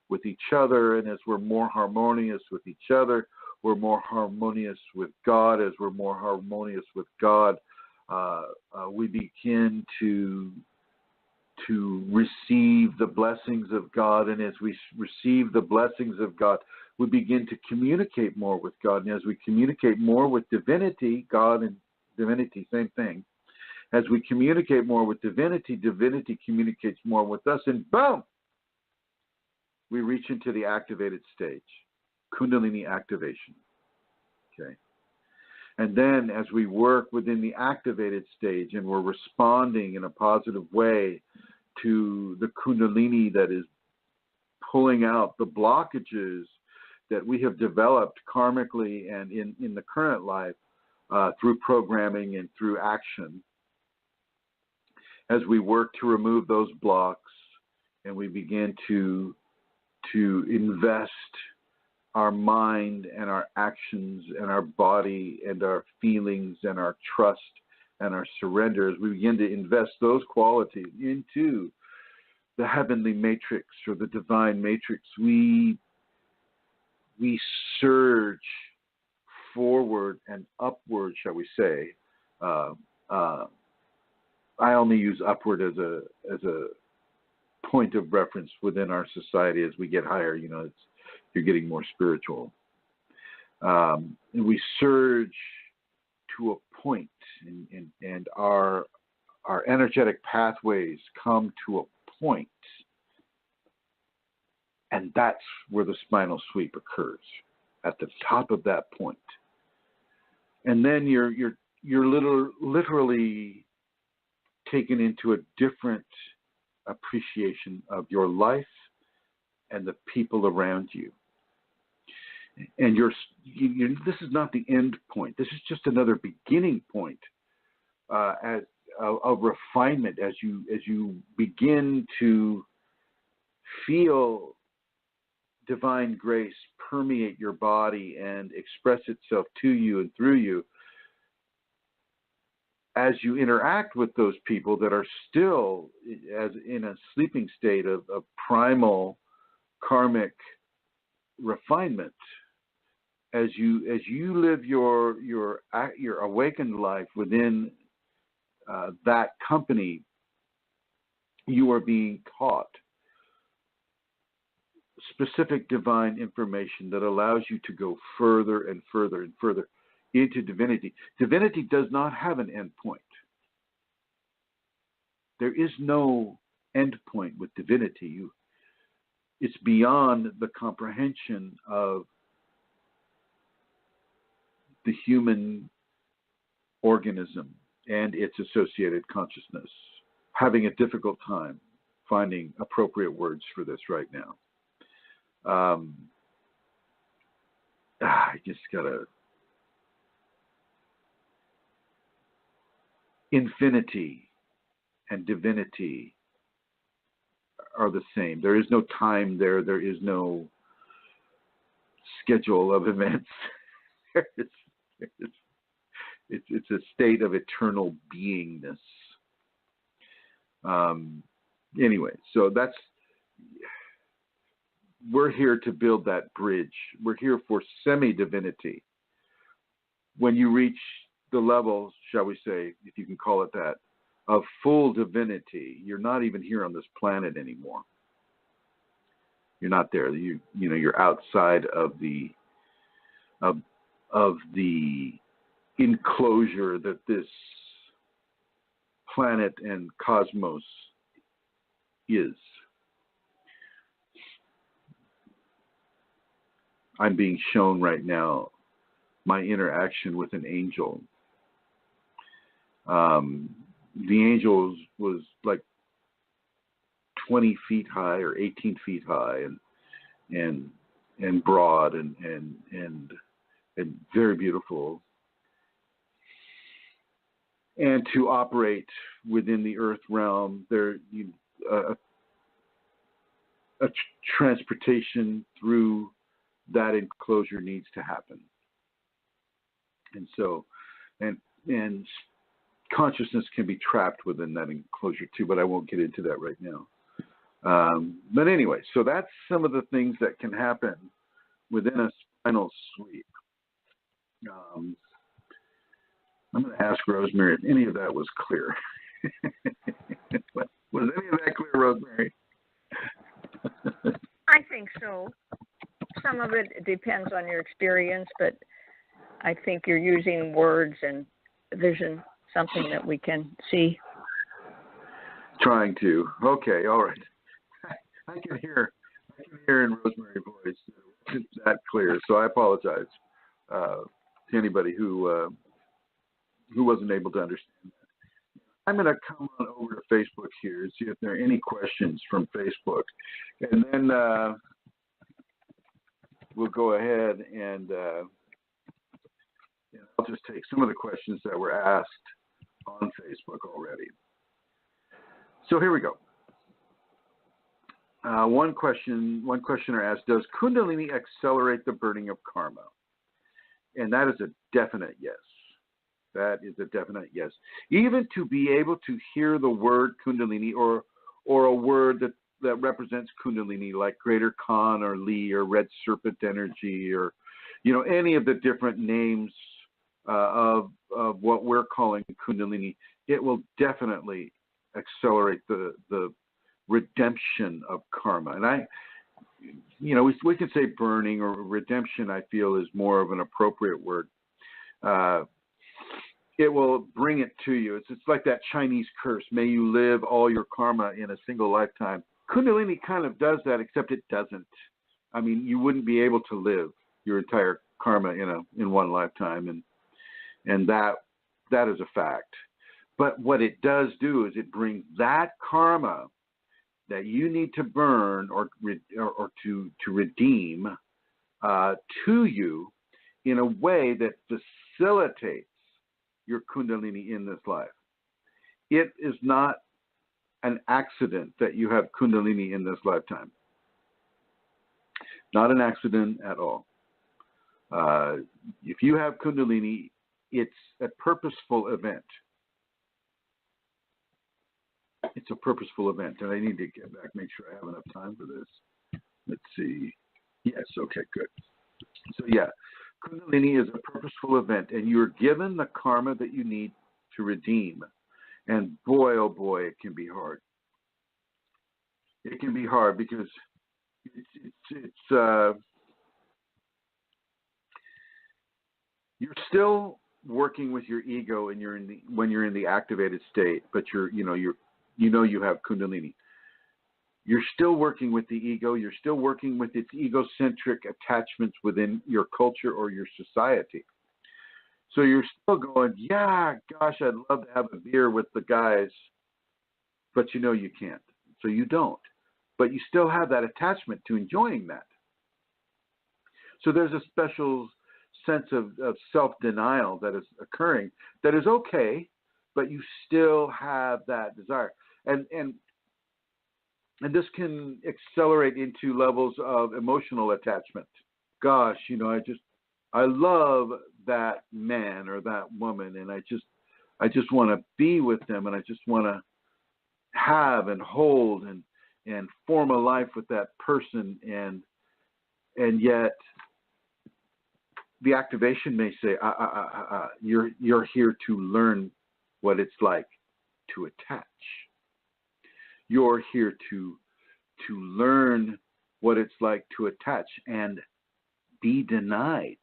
with each other. And as we're more harmonious with each other, we're more harmonious with God. As we're more harmonious with God, we begin to receive the blessings of God. And as we receive the blessings of God, we begin to communicate more with God. And as we communicate more with divinity, God and divinity, same thing. As we communicate more with divinity, divinity communicates more with us. And boom! We reach into the activated stage, Kundalini activation. Okay. And then as we work within the activated stage and we're responding in a positive way to the Kundalini that is pulling out the blockages that we have developed karmically and in the current life through programming and through action, as we work to remove those blocks and we begin to invest our mind and our actions and our body and our feelings and our trust and our surrender, as we begin to invest those qualities into the heavenly matrix or the divine matrix, we surge forward and upward, shall we say. I only use upward as a point of reference within our society. As we get higher, you're getting more spiritual. And we surge to a point, and our energetic pathways come to a point, and that's where the spinal sweep occurs, at the top of that point. And then you're literally taken into a different appreciation of your life and the people around you. And this is not the end point. This is just another beginning point of refinement as you begin to feel divine grace permeate your body and express itself to you and through you. As you interact with those people that are still as in a sleeping state of primal karmic refinement, as you live your awakened life within that company, you are being taught specific divine information that allows you to go further and further and further into divinity. Divinity does not have an end point. There is no endpoint with divinity. It's beyond the comprehension of the human organism and its associated consciousness. Having a difficult time finding appropriate words for this right now. I just gotta. Infinity and divinity are the same. There is no time there. There is no schedule of events. It's a state of eternal beingness. Anyway, so we're here to build that bridge. We're here for semi-divinity. When you reach the level, shall we say, if you can call it that, of full divinity, you're not even here on this planet anymore. You're not there. You're outside of the enclosure that this planet and cosmos is. I'm being shown right now my interaction with an angel. The angel was like 20 feet high or 18 feet high and broad and very beautiful. And to operate within the earth realm, a transportation through that enclosure needs to happen. And so, and consciousness can be trapped within that enclosure too, but I won't get into that right now. But anyway, so that's some of the things that can happen within a spinal sweep. I'm going to ask Rosemary if any of that was clear. Was any of that clear, Rosemary? I think so. Some of it depends on your experience, but I think you're using words and vision, something that we can see. Trying to. Okay, all right. I can hear in Rosemary's voice it's that clear, so I apologize to anybody who wasn't able to understand that. I'm going to come on over to Facebook here and see if there are any questions from Facebook, and then we'll go ahead and I'll just take some of the questions that were asked on Facebook already. So here we go. One questioner asked, does Kundalini accelerate the burning of karma? And that is a definite yes. That is a definite yes. Even to be able to hear the word Kundalini or a word that represents Kundalini, like Greater Khan or Li or Red Serpent Energy or, any of the different names of what we're calling Kundalini, it will definitely accelerate the redemption of karma. And we can say burning or redemption, I feel, is more of an appropriate word. It will bring it to you. It's like that Chinese curse, may you live all your karma in a single lifetime. Kundalini kind of does that, except it doesn't. I mean, you wouldn't be able to live your entire karma in one lifetime, and that is a fact. But what it does do is it brings that karma that you need to burn or to redeem to you in a way that facilitates your Kundalini in this life. It is not an accident that you have Kundalini in this lifetime. Not an accident at all. If you have Kundalini, it's a purposeful event. It's a purposeful event, and I need to get back, make sure I have enough time for this. Let's see. Yes, okay, good. So yeah, Kundalini is a purposeful event, and you're given the karma that you need to redeem. And boy, oh boy, it can be hard. It can be hard because you're still working with your ego, and when you're in the activated state, but you have Kundalini. you're still working with the ego. You're still working with its egocentric attachments within your culture or your society. So you're still going, yeah, gosh, I'd love to have a beer with the guys, but you know you can't. So you don't. But you still have that attachment to enjoying that. So there's a special sense of self-denial that is occurring that is okay, but you still have that desire. And this can accelerate into levels of emotional attachment. Gosh, you know, I love that man or that woman, and I just want to be with them, and I just want to have and hold and form a life with that person, and yet the activation may say, you're here to learn what it's like to attach. You're here to learn what it's like to attach and be denied.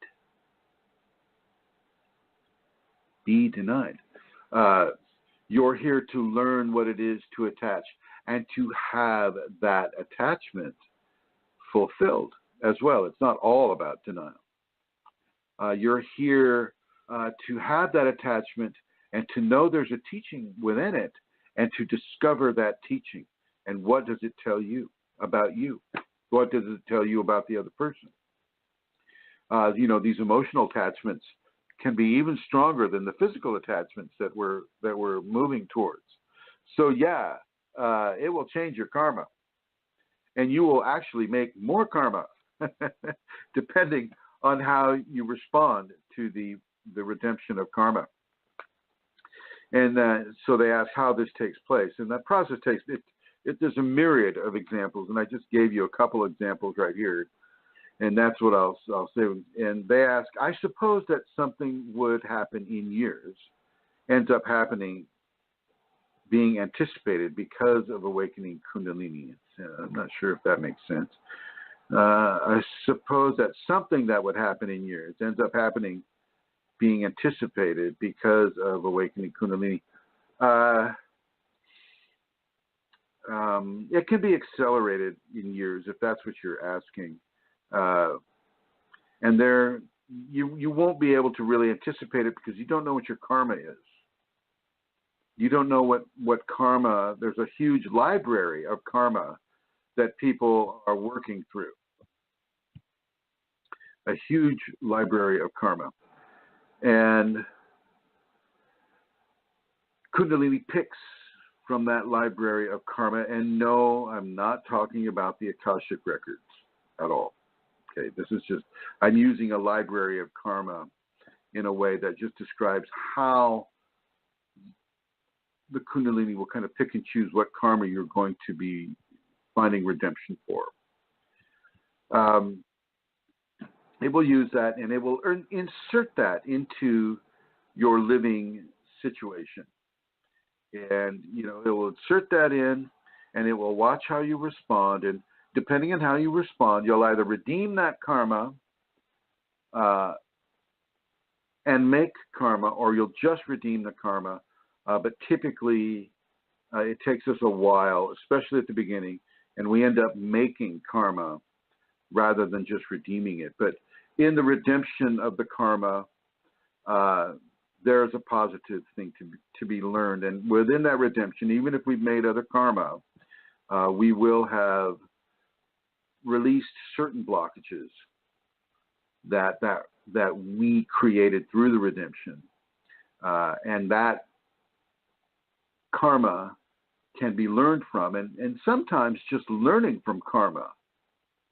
Be denied. You're here to learn what it is to attach and to have that attachment fulfilled as well. It's not all about denial. You're here to have that attachment and to know there's a teaching within it and to discover that teaching. And what does it tell you about you? What does it tell you about the other person? You know, these emotional attachments can be even stronger than the physical attachments that we're moving towards. So yeah, it will change your karma, and you will actually make more karma, depending on how you respond to the redemption of karma. And so they ask how this takes place, and that process takes it. There's a myriad of examples, and I just gave you a couple examples right here. And that's what I'll say. And they ask, I suppose that something would happen in years, ends up happening, being anticipated because of awakening Kundalini. I'm not sure if that makes sense. I suppose that something that would happen in years ends up happening, being anticipated because of awakening Kunalini. It can be accelerated in years if that's what you're asking. And there, you won't be able to really anticipate it because you don't know what your karma is. You don't know what karma. There's a huge library of karma that people are working through. A huge library of karma. And Kundalini picks from that library of karma. And no, I'm not talking about the Akashic records at all. Okay, this is just, I'm using a library of karma in a way that just describes how the Kundalini will kind of pick and choose what karma you're going to be finding redemption for. It will use that, and it will insert that into your living situation. And, you know, it will insert that in, and it will watch how you respond. And depending on how you respond, you'll either redeem that karma and make karma, or you'll just redeem the karma. But typically, it takes us a while, especially at the beginning, and we end up making karma rather than just redeeming it. But in the redemption of the karma, there's a positive thing to be learned. And within that redemption, even if we've made other karma, we will have released certain blockages that we created through the redemption. And that karma can be learned from. And sometimes just learning from karma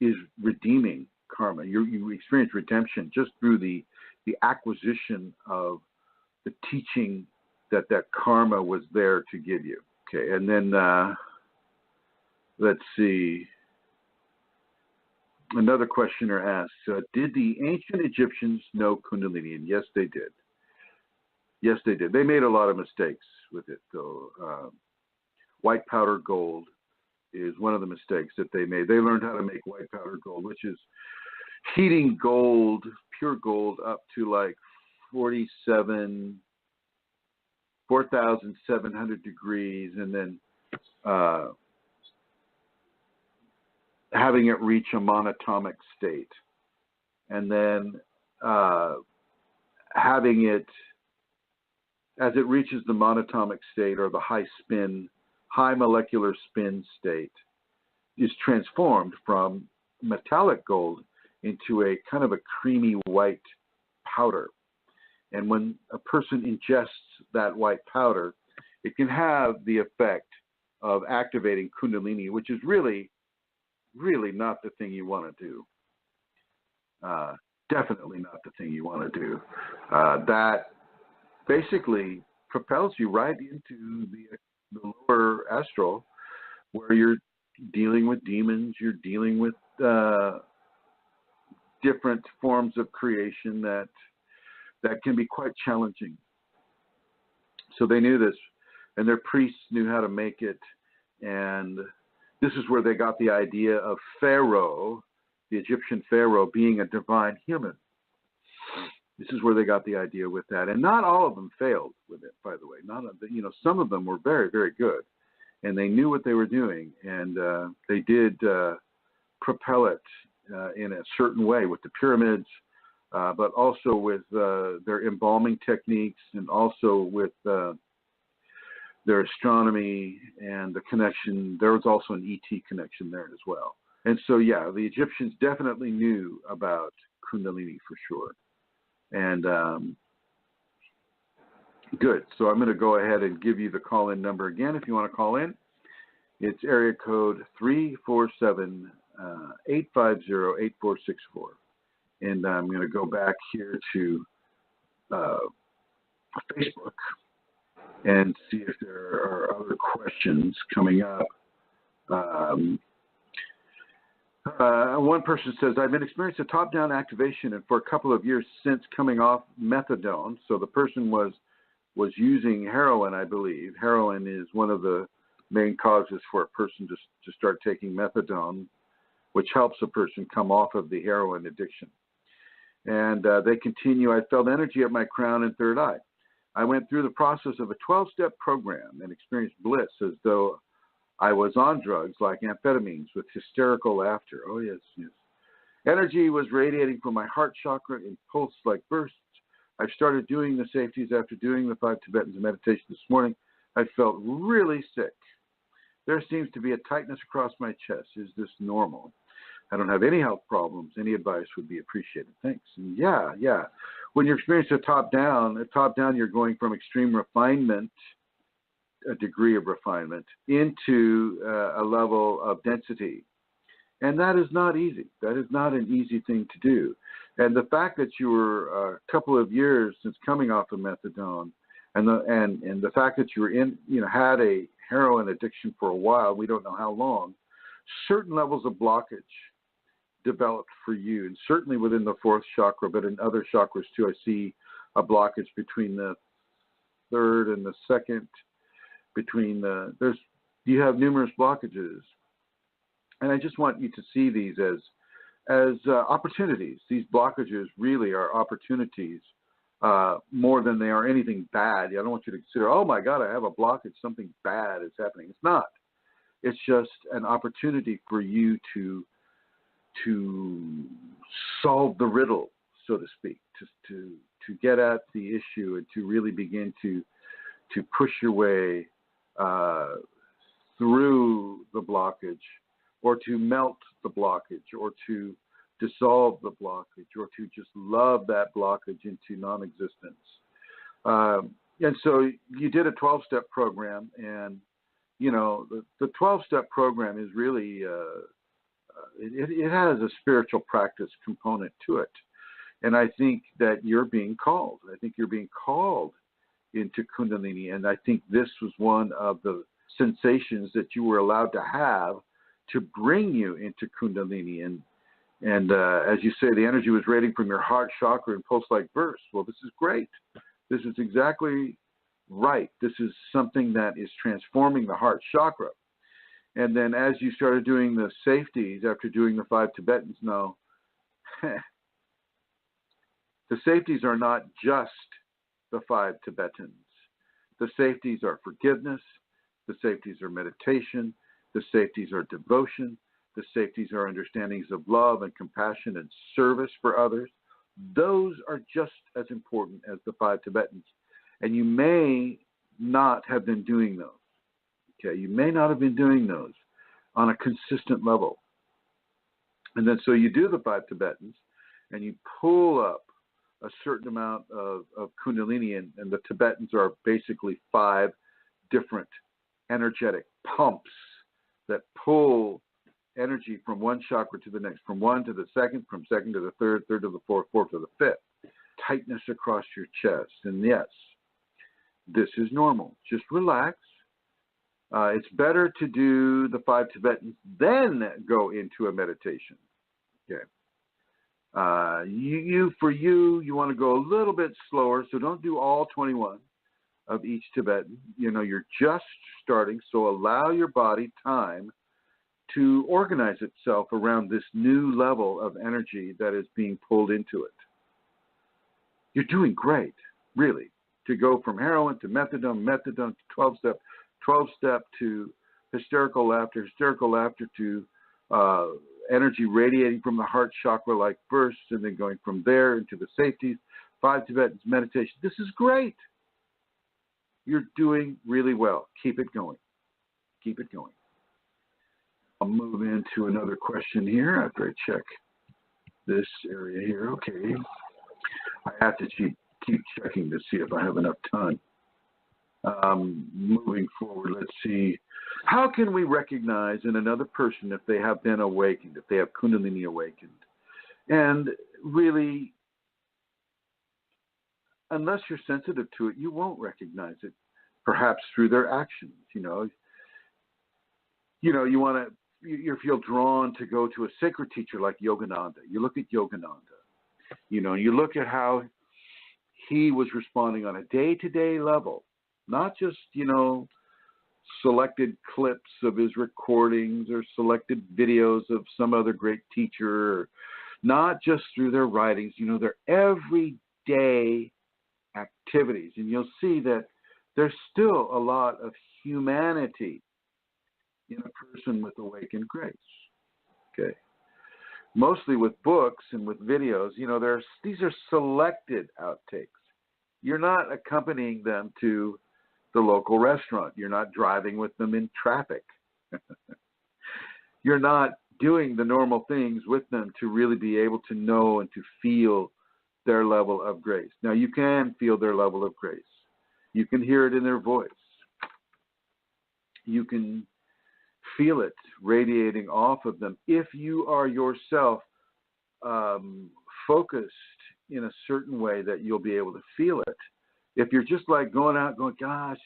is redeeming karma. You experience redemption just through the acquisition of the teaching that karma was there to give you. Okay, and then let's see. Another questioner asks, did the ancient Egyptians know Kundalini? And yes, they did. Yes, they did. They made a lot of mistakes with it, though. White powder gold is one of the mistakes that they made. They learned how to make white powder gold, which is heating gold, pure gold, up to like 4,700 degrees, and then having it reach a monatomic state, and then having it, as it reaches the monatomic state or the high molecular spin state, is transformed from metallic gold into a kind of a creamy white powder. And when a person ingests that white powder, it can have the effect of activating Kundalini, which is really, really not the thing you want to do. Definitely not the thing you want to do. That basically propels you right into the lower astral, where you're dealing with demons, you're dealing with different forms of creation that can be quite challenging. So they knew this, and their priests knew how to make it, and this is where they got the idea of Pharaoh, the Egyptian Pharaoh, being a divine human. This is where they got the idea with that, and not all of them failed with it, by the way. Some of them were very, very good, and they knew what they were doing, and they did propel it in a certain way with the pyramids, but also with their embalming techniques, and also with their astronomy and the connection. There was also an ET connection there as well. And so, yeah, the Egyptians definitely knew about Kundalini for sure. And good. So I'm going to go ahead and give you the call-in number again if you want to call in. It's area code 347-850-8464. And I'm going to go back here to Facebook and see if there are other questions coming up. One person says, I've been experiencing a top-down activation and for a couple of years since coming off methadone. So the person was using heroin, I believe. Heroin is one of the main causes for a person to start taking methadone, which helps a person come off of the heroin addiction. And they continue, I felt energy at my crown and third eye. I went through the process of a 12-step program and experienced bliss as though I was on drugs like amphetamines with hysterical laughter. Oh, yes, yes. Energy was radiating from my heart chakra in pulse-like bursts. I've started doing the safeties after doing the 5 Tibetans of meditation this morning. I felt really sick. There seems to be a tightness across my chest. Is this normal? I don't have any health problems. Any advice would be appreciated. Thanks. And yeah. When you're experiencing a top-down, you're going from extreme refinement, a degree of refinement, into a level of density. And that is not easy. That is not an easy thing to do. And the fact that you were a couple of years since coming off of methadone, and the fact that you were had a heroin addiction for a while, we don't know how long, certain levels of blockage developed for you, and certainly within the 4th chakra, but in other chakras too. I see a blockage between the 3rd and the 2nd, you have numerous blockages. And I just want you to see these as opportunities. These blockages really are opportunities more than they are anything bad. I don't want you to consider, oh my God, I have a blockage, something bad is happening. It's not. It's just an opportunity for you to solve the riddle, so to speak, to get at the issue and to really begin to push your way through the blockage, or to melt the blockage, or to dissolve the blockage, or to just love that blockage into non-existence. And so you did a 12-step program, and the 12-step program is really it has a spiritual practice component to it. And I think that you're being called. I think you're being called into Kundalini, and I think this was one of the sensations that you were allowed to have to bring you into Kundalini. And as you say, the energy was radiating from your heart chakra in pulse-like bursts. Well, this is great. This is exactly right. This is something that is transforming the heart chakra. And then as you started doing the safeties after doing the 5 Tibetans, no, the safeties are not just the 5 Tibetans. The safeties are forgiveness. The safeties are meditation. The safeties are devotion. The safeties are understandings of love and compassion and service for others. Those are just as important as the 5 Tibetans. And you may not have been doing those. Okay, you may not have been doing those on a consistent level. And then so you do the 5 Tibetans and you pull up a certain amount of Kundalini, and the Tibetans are basically 5 different energetic pumps that pull energy from one chakra to the next, from one to the second, from second to the third, third to the fourth, fourth to the fifth. Tightness across your chest. And yes, this is normal. Just relax. It's better to do the 5 Tibetans, then go into a meditation. Okay. You want to go a little bit slower, so don't do all 21 of each Tibetan. You're just starting, so allow your body time to organize itself around this new level of energy that is being pulled into it. You're doing great, really, to go from heroin to methadone to 12-step to hysterical laughter to energy radiating from the heart chakra like bursts, and then going from there into the safeties, 5 Tibetans, meditation. This is great. You're doing really well. Keep it going. Keep it going. I'll move into another question here after I check this area here. Okay. I have to keep checking to see if I have enough time. Moving forward, let's see. How can we recognize in another person if they have been awakened, if they have Kundalini awakened? And really, unless you're sensitive to it, you won't recognize it, perhaps through their actions. You want to, you feel drawn to go to a sacred teacher like Yogananda. You look at Yogananda, you look at how he was responding on a day-to-day level, not just, selected clips of his recordings or selected videos of some other great teacher, or not just through their writings, their everyday activities. And you'll see that there's still a lot of humanity in a person with awakened grace. Okay. Mostly with books and with videos, these are selected outtakes. You're not accompanying them to the local restaurant. You're not driving with them in traffic. You're not doing the normal things with them to really be able to know and to feel their level of grace. Now, you can feel their level of grace. You can hear it in their voice. You can feel it radiating off of them if you are yourself focused in a certain way that you'll be able to feel it. If you're just like going out going, gosh,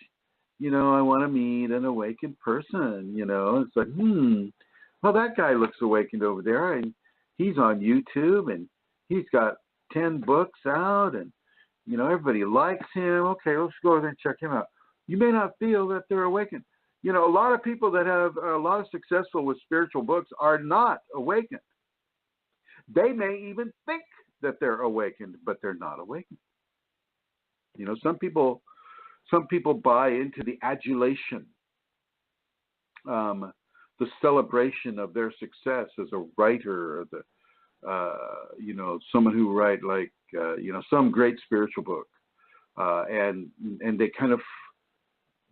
I want to meet an awakened person, it's like, well, that guy looks awakened over there, and he's on YouTube, and he's got 10 books out, and, everybody likes him. Okay, let's go over there and check him out. You may not feel that they're awakened. A lot of people that have a lot of successful with spiritual books are not awakened. They may even think that they're awakened, but they're not awakened. Some people buy into the adulation, the celebration of their success as a writer, or someone who write like, some great spiritual book, and they kind of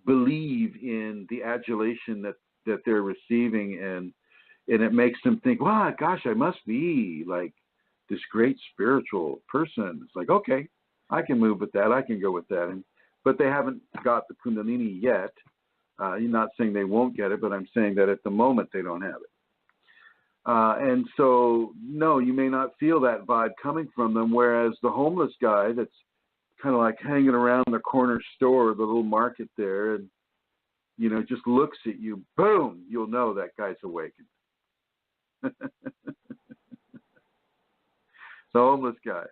believe in the adulation that they're receiving, and it makes them think, wow, gosh, I must be like this great spiritual person. It's like, okay, I can move with that. I can go with that. But they haven't got the Kundalini yet. You're not saying they won't get it, but I'm saying that at the moment they don't have it. And so, no, you may not feel that vibe coming from them, whereas the homeless guy that's kind of like hanging around the corner store, the little market there, and, just looks at you, boom, you'll know that guy's awakened. The homeless guy.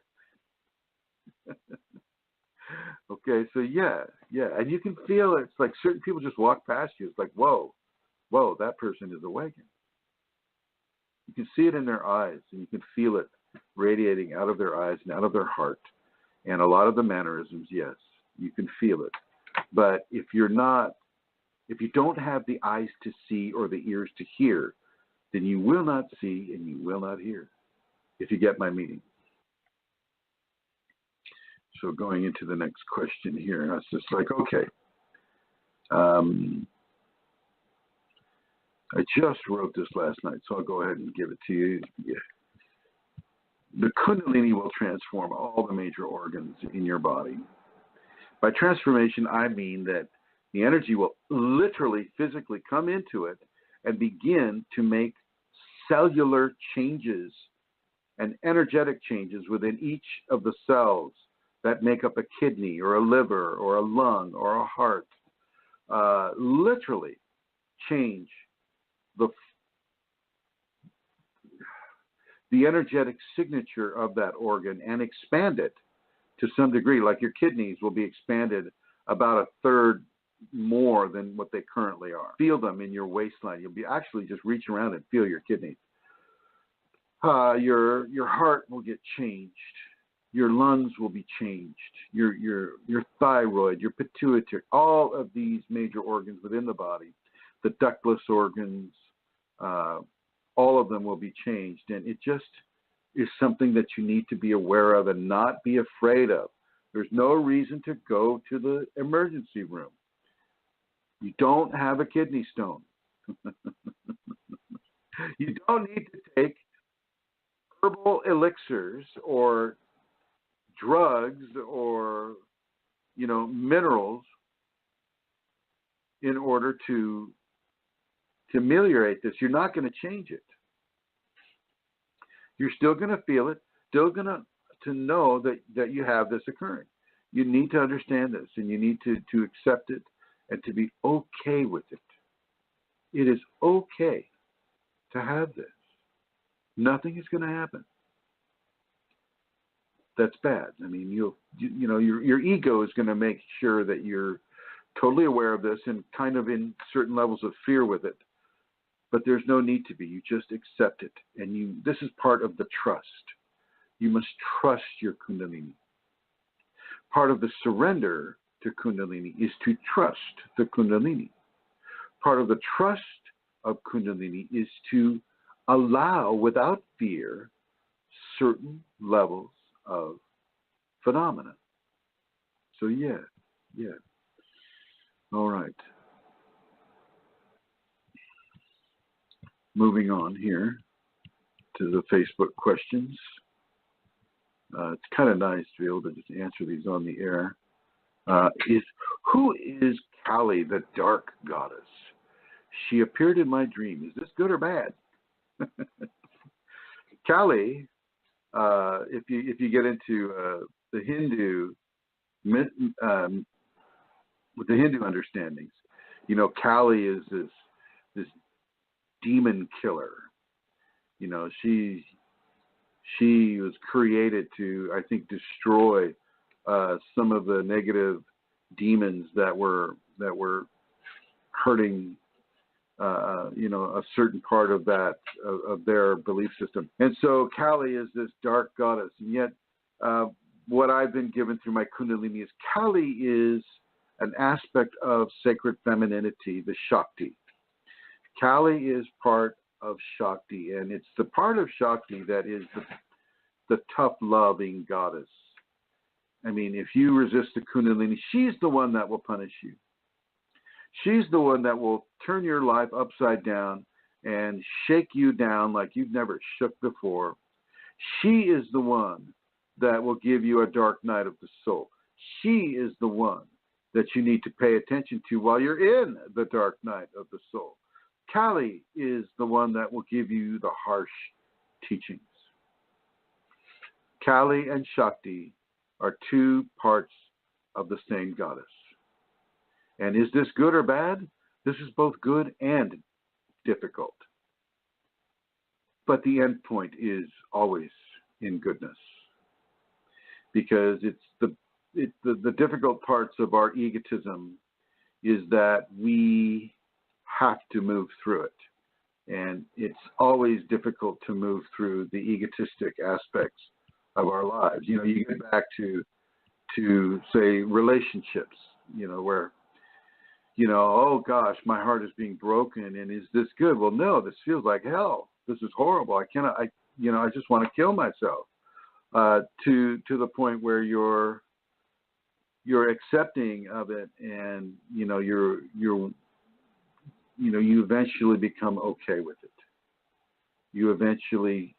Okay, so yeah, and you can feel it. It's like certain people just walk past you. It's like, whoa, that person is awakened. You can see it in their eyes, and you can feel it radiating out of their eyes and out of their heart. And a lot of the mannerisms, yes, you can feel it. But if you don't have the eyes to see or the ears to hear, then you will not see and you will not hear, if you get my meaning. So going into the next question here, I was just like, okay. I just wrote this last night, so I'll go ahead and give it to you. Yeah. The Kundalini will transform all the major organs in your body. By transformation, I mean that the energy will literally, physically come into it and begin to make cellular changes and energetic changes within each of the cells that make up a kidney or a liver or a lung or a heart. Literally change the energetic signature of that organ and expand it to some degree. Like your kidneys will be expanded about a third more than what they currently are. Feel them in your waistline. You'll be actually just reach around and feel your kidneys. Your heart will get changed. Your lungs will be changed. Your thyroid, your pituitary, all of these major organs within the body, the ductless organs, all of them will be changed. And it just is something that you need to be aware of and not be afraid of. There's no reason to go to the emergency room. You don't have a kidney stone. You don't need to take herbal elixirs or drugs or, minerals in order to ameliorate this. You're not going to change it. You're still going to feel it, still going to know that you have this occurring. You need to understand this, and you need to accept it and to be okay with it. It is okay to have this. Nothing is going to happen that's bad. I mean, your ego is going to make sure that you're totally aware of this and kind of in certain levels of fear with it. But there's no need to be. You just accept it. And this is part of the trust. You must trust your Kundalini. Part of the surrender to Kundalini is to trust the Kundalini. Part of the trust of Kundalini is to allow without fear certain levels of phenomena. So yeah. All right. Moving on here to the Facebook questions. It's kind of nice to be able to just answer these on the air. Who is Kali, the dark goddess? She appeared in my dream. Is this good or bad? Kali, if you get into the Hindu, with the Hindu understandings, Kali is this demon killer. She was created to, I think, destroy some of the negative demons that were hurting a certain part of their belief system. And so Kali is this dark goddess. And yet what I've been given through my Kundalini is Kali is an aspect of sacred femininity, the Shakti. Kali is part of Shakti, and it's the part of Shakti that is the tough, loving goddess. I mean, if you resist the Kundalini, she's the one that will punish you. She's the one that will turn your life upside down and shake you down like you've never shook before. She is the one that will give you a dark night of the soul. She is the one that you need to pay attention to while you're in the dark night of the soul. Kali is the one that will give you the harsh teachings. Kali and Shakti are two parts of the same goddess. And is this good or bad? This is both good and difficult. But the end point is always in goodness. Because it's the difficult parts of our egotism is that we have to move through it. And it's always difficult to move through the egotistic aspects of our lives. You get back to say relationships, where oh gosh, my heart is being broken, and is this good? Well, no, this feels like hell. This is horrible. I just want to kill myself. To the point where you're accepting of it, and you eventually become okay with it. You eventually,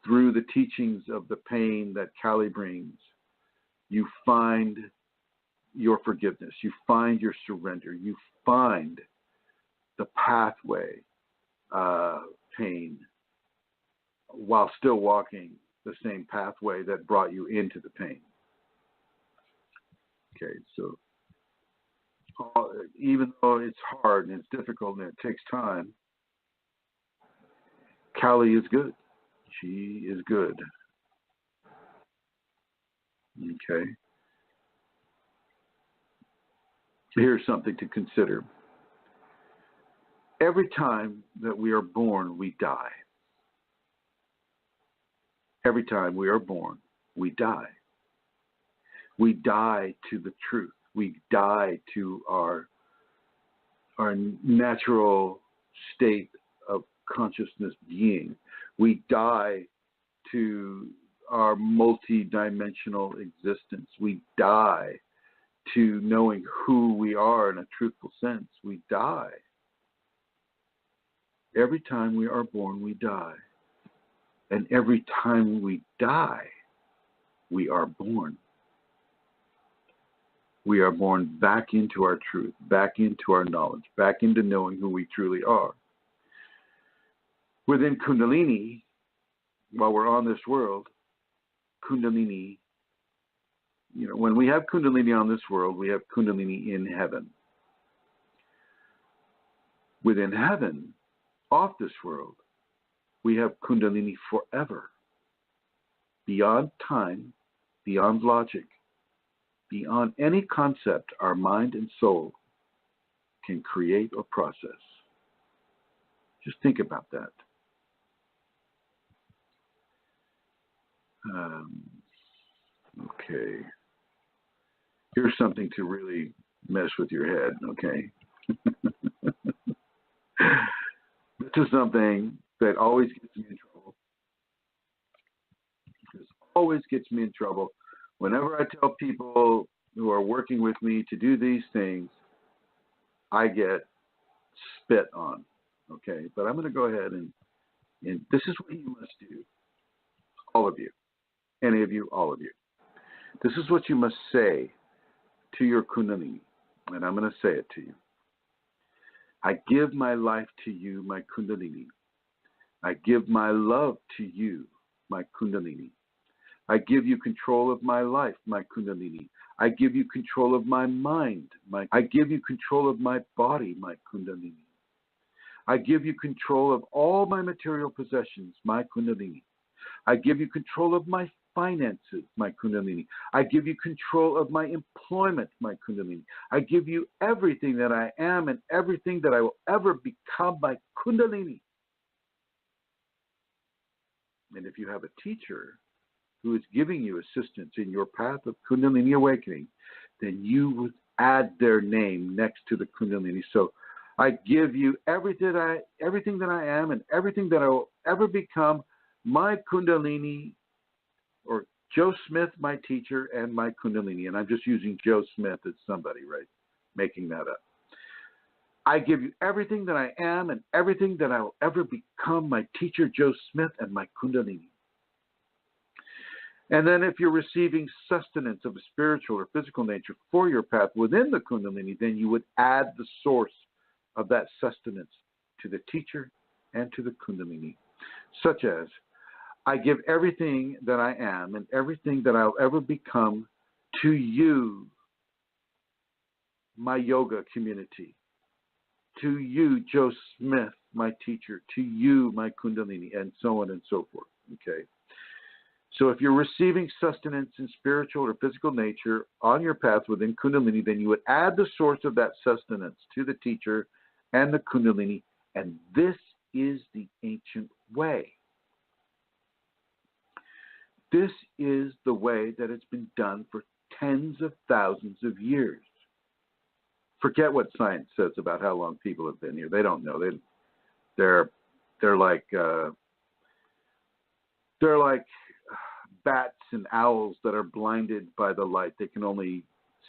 through the teachings of the pain that Kali brings, you find your forgiveness, you find your surrender, you find the pathway, pain, while still walking the same pathway that brought you into the pain. Okay, so even though it's hard and it's difficult and it takes time, Kali is good. She is good. Okay. Here's something to consider. Every time that we are born, we die. Every time we are born, we die. We die to the truth. We die to our natural state of consciousness being. We die to our multi-dimensional existence. We die to knowing who we are in a truthful sense. We die. Every time we are born, we die. And every time we die, we are born. We are born back into our truth, back into our knowledge, back into knowing who we truly are. Within Kundalini, while we're on this world, Kundalini, when we have Kundalini on this world, we have Kundalini in heaven. Within heaven, off this world, we have Kundalini forever, beyond time, beyond logic, beyond any concept our mind and soul can create or process. Just think about that. Okay. Here's something to really mess with your head, okay? This is something that always gets me in trouble. This always gets me in trouble. Whenever I tell people who are working with me to do these things, I get spit on, okay? But I'm going to go ahead and this is what you must do, all of you, any of you, all of you. This is what you must say to your Kundalini, and I'm going to say it to you. I give my life to you, my Kundalini. I give my love to you, my Kundalini. I give you control of my life, my Kundalini. I give you control of my mind. I give you control of my body, my Kundalini. I give you control of all my material possessions, my Kundalini. I give you control of my finances, my Kundalini. I give you control of my employment, my Kundalini. I give you everything that I am and everything that I will ever become, my Kundalini. And if you have a teacher who is giving you assistance in your path of Kundalini awakening, then you would add their name next to the Kundalini. So I give you everything that I am and everything that I will ever become, my Kundalini, or Joe Smith, my teacher, and my Kundalini. And I'm just using Joe Smith as somebody, right? Making that up. I give you everything that I am and everything that I will ever become, my teacher, Joe Smith, and my Kundalini. And then if you're receiving sustenance of a spiritual or physical nature for your path within the Kundalini, then you would add the source of that sustenance to the teacher and to the Kundalini, such as, I give everything that I am and everything that I'll ever become to you, my yoga community, to you, Joe Smith, my teacher, to you, my Kundalini, and so on and so forth, okay? So if you're receiving sustenance in spiritual or physical nature on your path within Kundalini, then you would add the source of that sustenance to the teacher and the Kundalini, and this is the ancient way. This is the way that it's been done for tens of thousands of years. forget what science says about how long people have been here. They don't know. They're like bats and owls that are blinded by the light. They can only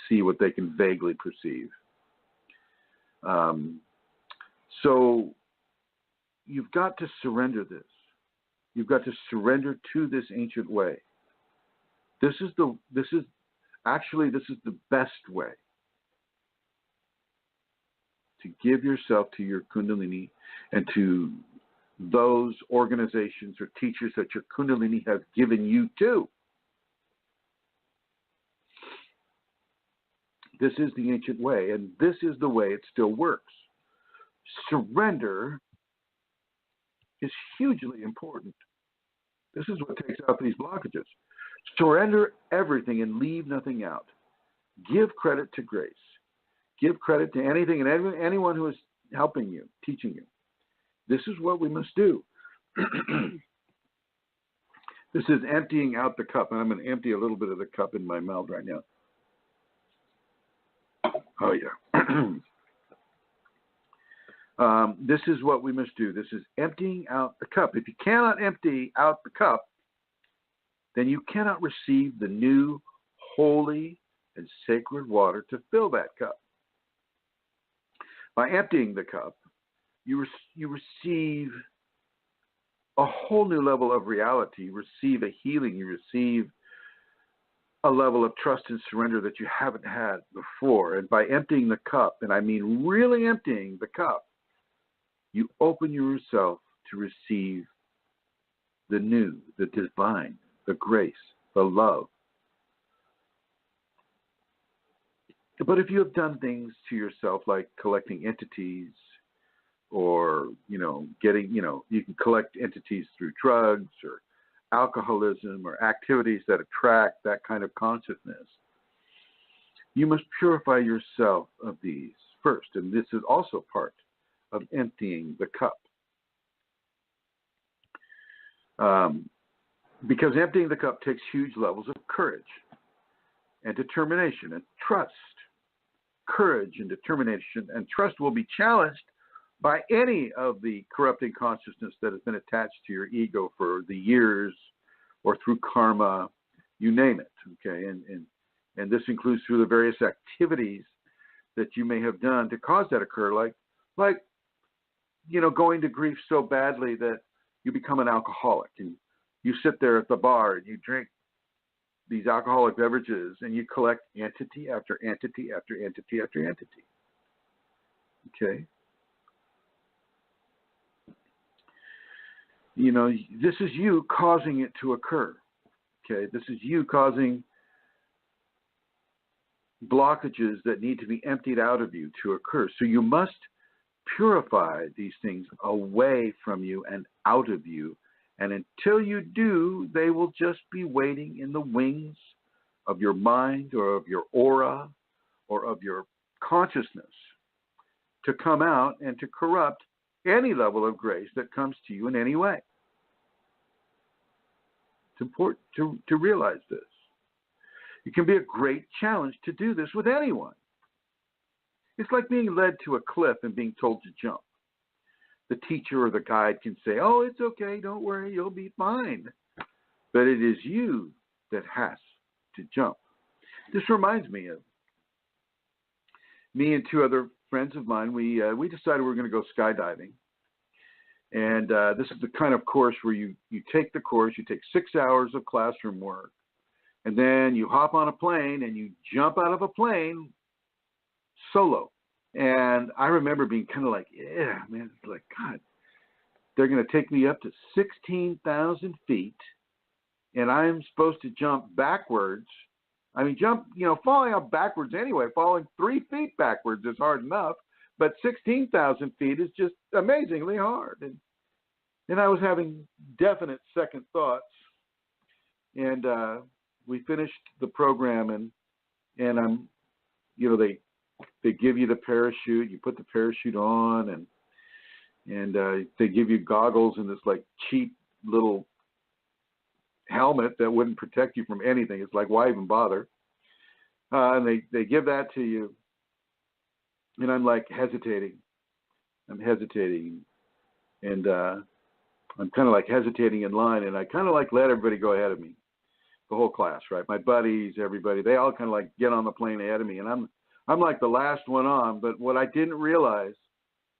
see what they can vaguely perceive. So you've got to surrender this. You've got to surrender to this ancient way. This is the best way to give yourself to your Kundalini and to those organizations or teachers that your Kundalini has given you to. This is the ancient way, and this is the way it still works. Surrender is hugely important. This is what takes out these blockages. Surrender everything and leave nothing out. Give credit to grace. Give credit to anything and anyone who is helping you, teaching you. This is what we must do. This is emptying out the cup. And I'm going to empty a little bit of the cup in my mouth right now. Oh, yeah. This is what we must do. This is emptying out the cup. If you cannot empty out the cup, then you cannot receive the new holy and sacred water to fill that cup. By emptying the cup, you receive a whole new level of reality. You receive a healing. You receive a level of trust and surrender that you haven't had before. And by emptying the cup, and I mean really emptying the cup, you open yourself to receive the new, the divine, the grace, the love. But if you have done things to yourself like collecting entities or, you can collect entities through drugs or alcoholism or activities that attract that kind of consciousness, you must purify yourself of these first. And this is also part of emptying the cup. Because emptying the cup takes huge levels of courage and determination and trust. Courage and determination and trust will be challenged by any of the corrupting consciousness that has been attached to your ego for the years or through karma, you name it, okay? And this includes through the various activities that you may have done to cause that occur, like going to grief so badly that you become an alcoholic and you sit there at the bar and you drink these alcoholic beverages and you collect entity after entity after entity after entity. Okay? This is you causing it to occur. Okay? This is you causing blockages that need to be emptied out of you to occur. So you must purify these things away from you and out of you. And until you do, they will just be waiting in the wings of your mind or of your aura or of your consciousness to come out and to corrupt any level of grace that comes to you in any way. It's important to realize this. It can be a great challenge to do this with anyone. It's like being led to a cliff and being told to jump. The teacher or the guide can say, oh, it's okay, don't worry, you'll be fine. But it is you that has to jump. This reminds me of me and two other friends of mine. We decided we were going to go skydiving. And this is the kind of course where you take the course, you take 6 hours of classroom work, and then you hop on a plane and you jump out of a plane solo. And I remember being kind of like, yeah, man, it's like, God, they're going to take me up to 16,000 feet, and I'm supposed to jump backwards. I mean, falling out backwards anyway, falling 3 feet backwards is hard enough, but 16,000 feet is just amazingly hard. And I was having definite second thoughts. And we finished the program, and I'm, they give you the parachute. You put the parachute on, and they give you goggles and this like cheap little helmet that wouldn't protect you from anything. It's like, why even bother? And they give that to you. and I'm like hesitating. I'm hesitating, and I'm kind of like hesitating in line, and I kind of like let everybody go ahead of me, the whole class, right? My buddies, everybody, they all kind of like get on the plane ahead of me, and I'm like the last one on. But what I didn't realize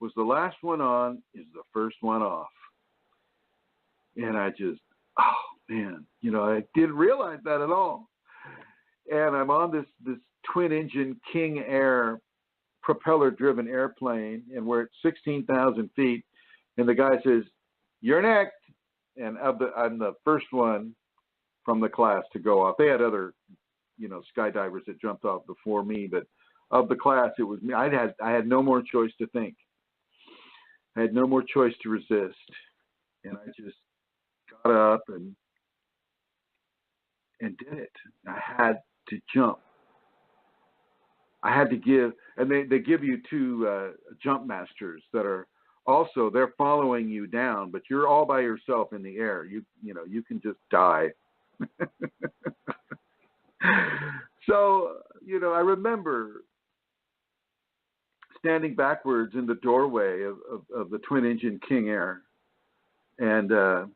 was the last one on is the first one off, and I just, oh man, I didn't realize that at all. And I'm on this twin engine King Air propeller-driven airplane, and we're at 16,000 feet, and the guy says, "You're next," and I'm the first one from the class to go off. They had other, skydivers that jumped off before me, but of the class, it was me. I had no more choice to think. I had no more choice to resist, and I just got up and did it. I had to jump. I had to give, and they give you two jump masters that are also, they're following you down, but you're all by yourself in the air. You can just die. So, I remember standing backwards in the doorway of the twin engine King Air, and the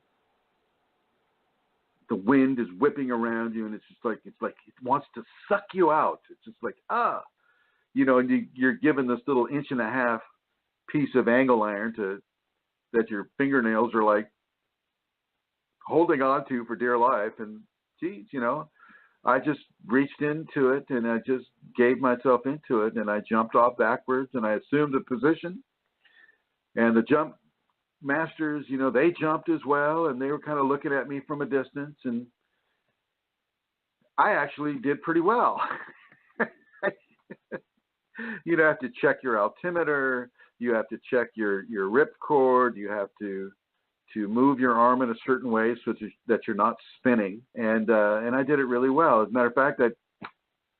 wind is whipping around you, and it's like it wants to suck you out. It's just like, and you're given this little 1.5-inch piece of angle iron that your fingernails are like holding on to for dear life. And geez, I just reached into it, and I just gave myself into it, and I jumped off backwards, and I assumed a position. And the jump masters, they jumped as well, and they were kind of looking at me from a distance, and I actually did pretty well. You'd have to check your altimeter, you have to check your rip cord, you have to move your arm in a certain way so that you're not spinning, and I did it really well. As a matter of fact,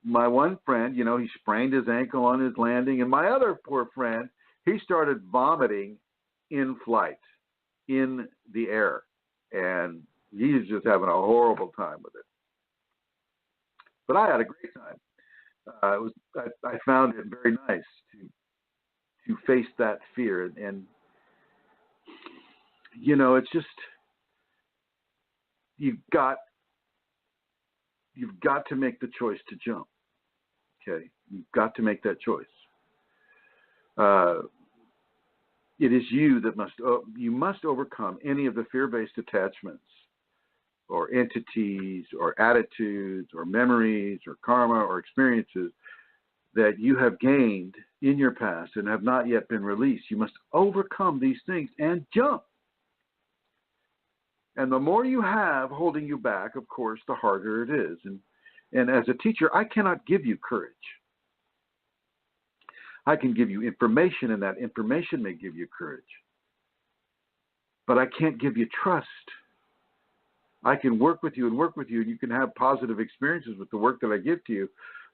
my one friend, he sprained his ankle on his landing, and my other poor friend, he started vomiting in flight, in the air, and he's just having a horrible time with it. But I had a great time. I found it very nice to face that fear, and it's just you've got to make the choice to jump. Okay, you've got to make that choice. It is you that must overcome any of the fear-based attachments, or entities, or attitudes, or memories, or karma, or experiences that you have gained in your past and have not yet been released. You must overcome these things and jump. And the more you have holding you back, of course, the harder it is. And as a teacher, I cannot give you courage. I can give you information, and that information may give you courage. But I can't give you trust. I can work with you, and you can have positive experiences with the work that I give to you,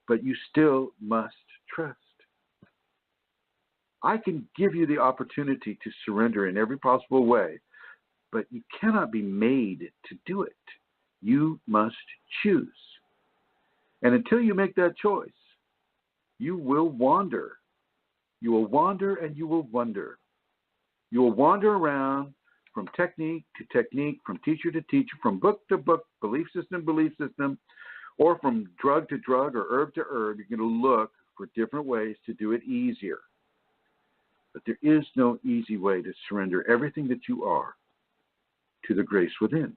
but you still must trust. I can give you the opportunity to surrender in every possible way, but you cannot be made to do it. You must choose. And until you make that choice, you will wander. You will wander and you will wonder. You will wander around from technique to technique, from teacher to teacher, from book to book, belief system, or from drug to drug or herb to herb. You're going to look for different ways to do it easier. But there is no easy way to surrender everything that you are to the grace within.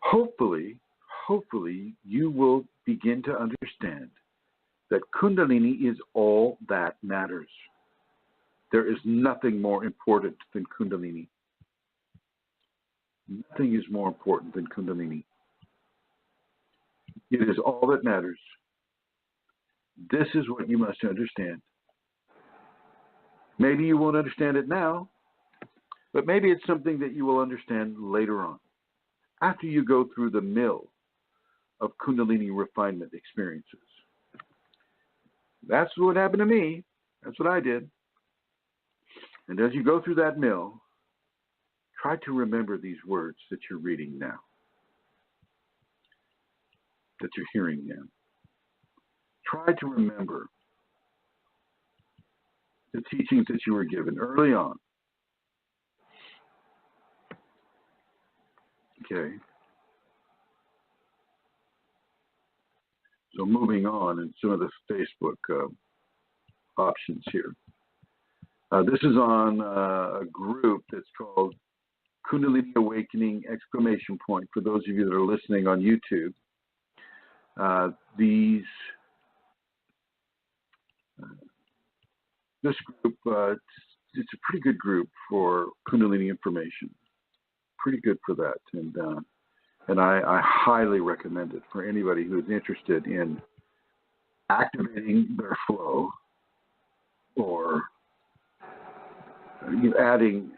Hopefully, you will begin to understand that Kundalini is all that matters. There is nothing more important than Kundalini. Nothing is more important than Kundalini. It is all that matters. This is what you must understand. Maybe you won't understand it now, but maybe it's something that you will understand later on, after you go through the mill of Kundalini refinement experiences. That's what happened to me. That's what I did. And as you go through that mill, try to remember these words that you're reading now, that you're hearing now. Try to remember the teachings that you were given early on. Okay. So moving on in some of the Facebook options here. This is on a group that's called Kundalini Awakening ! For those of you that are listening on YouTube, this group, it's a pretty good group for Kundalini information. Pretty good for that, and I highly recommend it for anybody who is interested in activating their flow or adding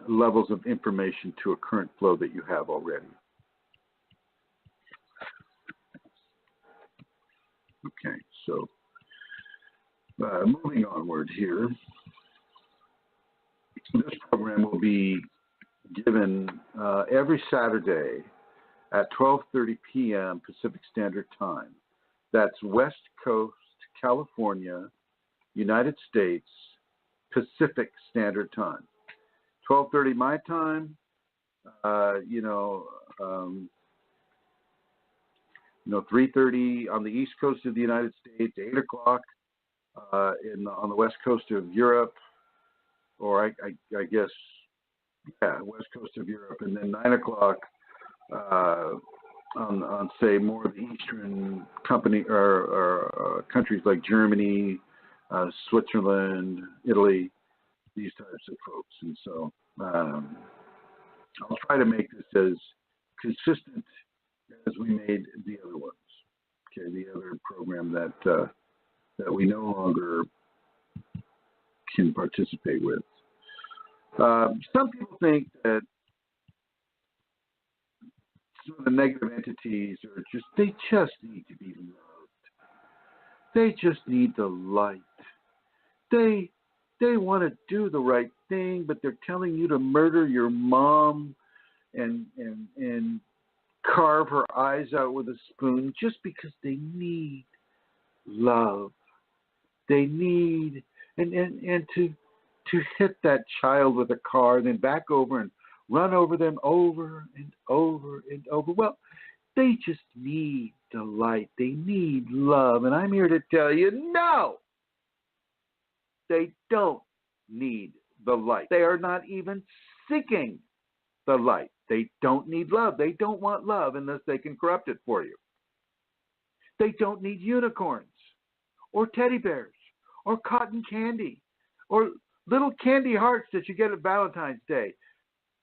levels of information to a current flow that you have already. Okay, so moving onward here. This program will be given every Saturday at 12:30 p.m. Pacific Standard Time. That's West Coast, California, United States, Pacific Standard Time. 12:30 my time, 3:30 on the East Coast of the United States, 8 o'clock on the West Coast of Europe, or I guess, West Coast of Europe, and then 9 o'clock on say more of the Eastern countries like Germany, Switzerland, Italy, these types of folks. And so I'll try to make this as consistent as we made the other ones. Okay, the other program that we no longer can participate with. Some people think that some of the negative entities are they just need to be loved. They just need the light. They want to do the right thing, but they're telling you to murder your mom and carve her eyes out with a spoon just because they need love. They need and to hit that child with a car and then back over and run over them over and over and over. Well, they just need the light. They need love. And I'm here to tell you, no! They don't need the light. They are not even seeking the light. They don't need love. They don't want love unless they can corrupt it for you. They don't need unicorns or teddy bears or cotton candy or little candy hearts that you get at Valentine's Day.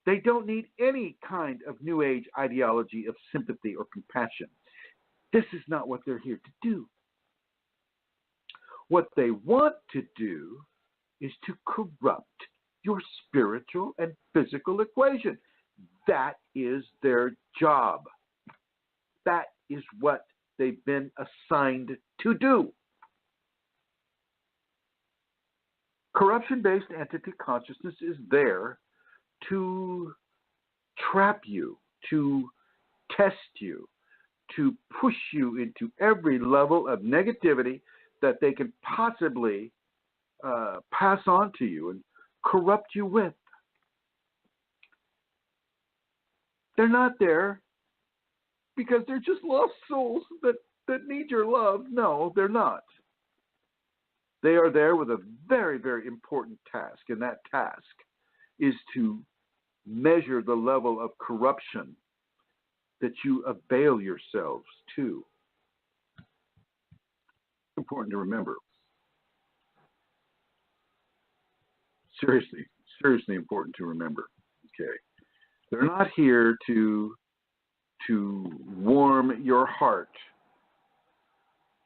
They don't need any kind of New Age ideology of sympathy or compassion. This is not what they're here to do. What they want to do is to corrupt your spiritual and physical equation. That is their job. That is what they've been assigned to do. Corruption-based entity consciousness is there to trap you, to test you, to push you into every level of negativity that they can possibly pass on to you and corrupt you with. They're not there because they're just lost souls that need your love. No, they're not. They are there with a very, very important task, and that task is to measure the level of corruption that you avail yourselves to. It's important to remember. Seriously important to remember. Okay. They're not here to warm your heart.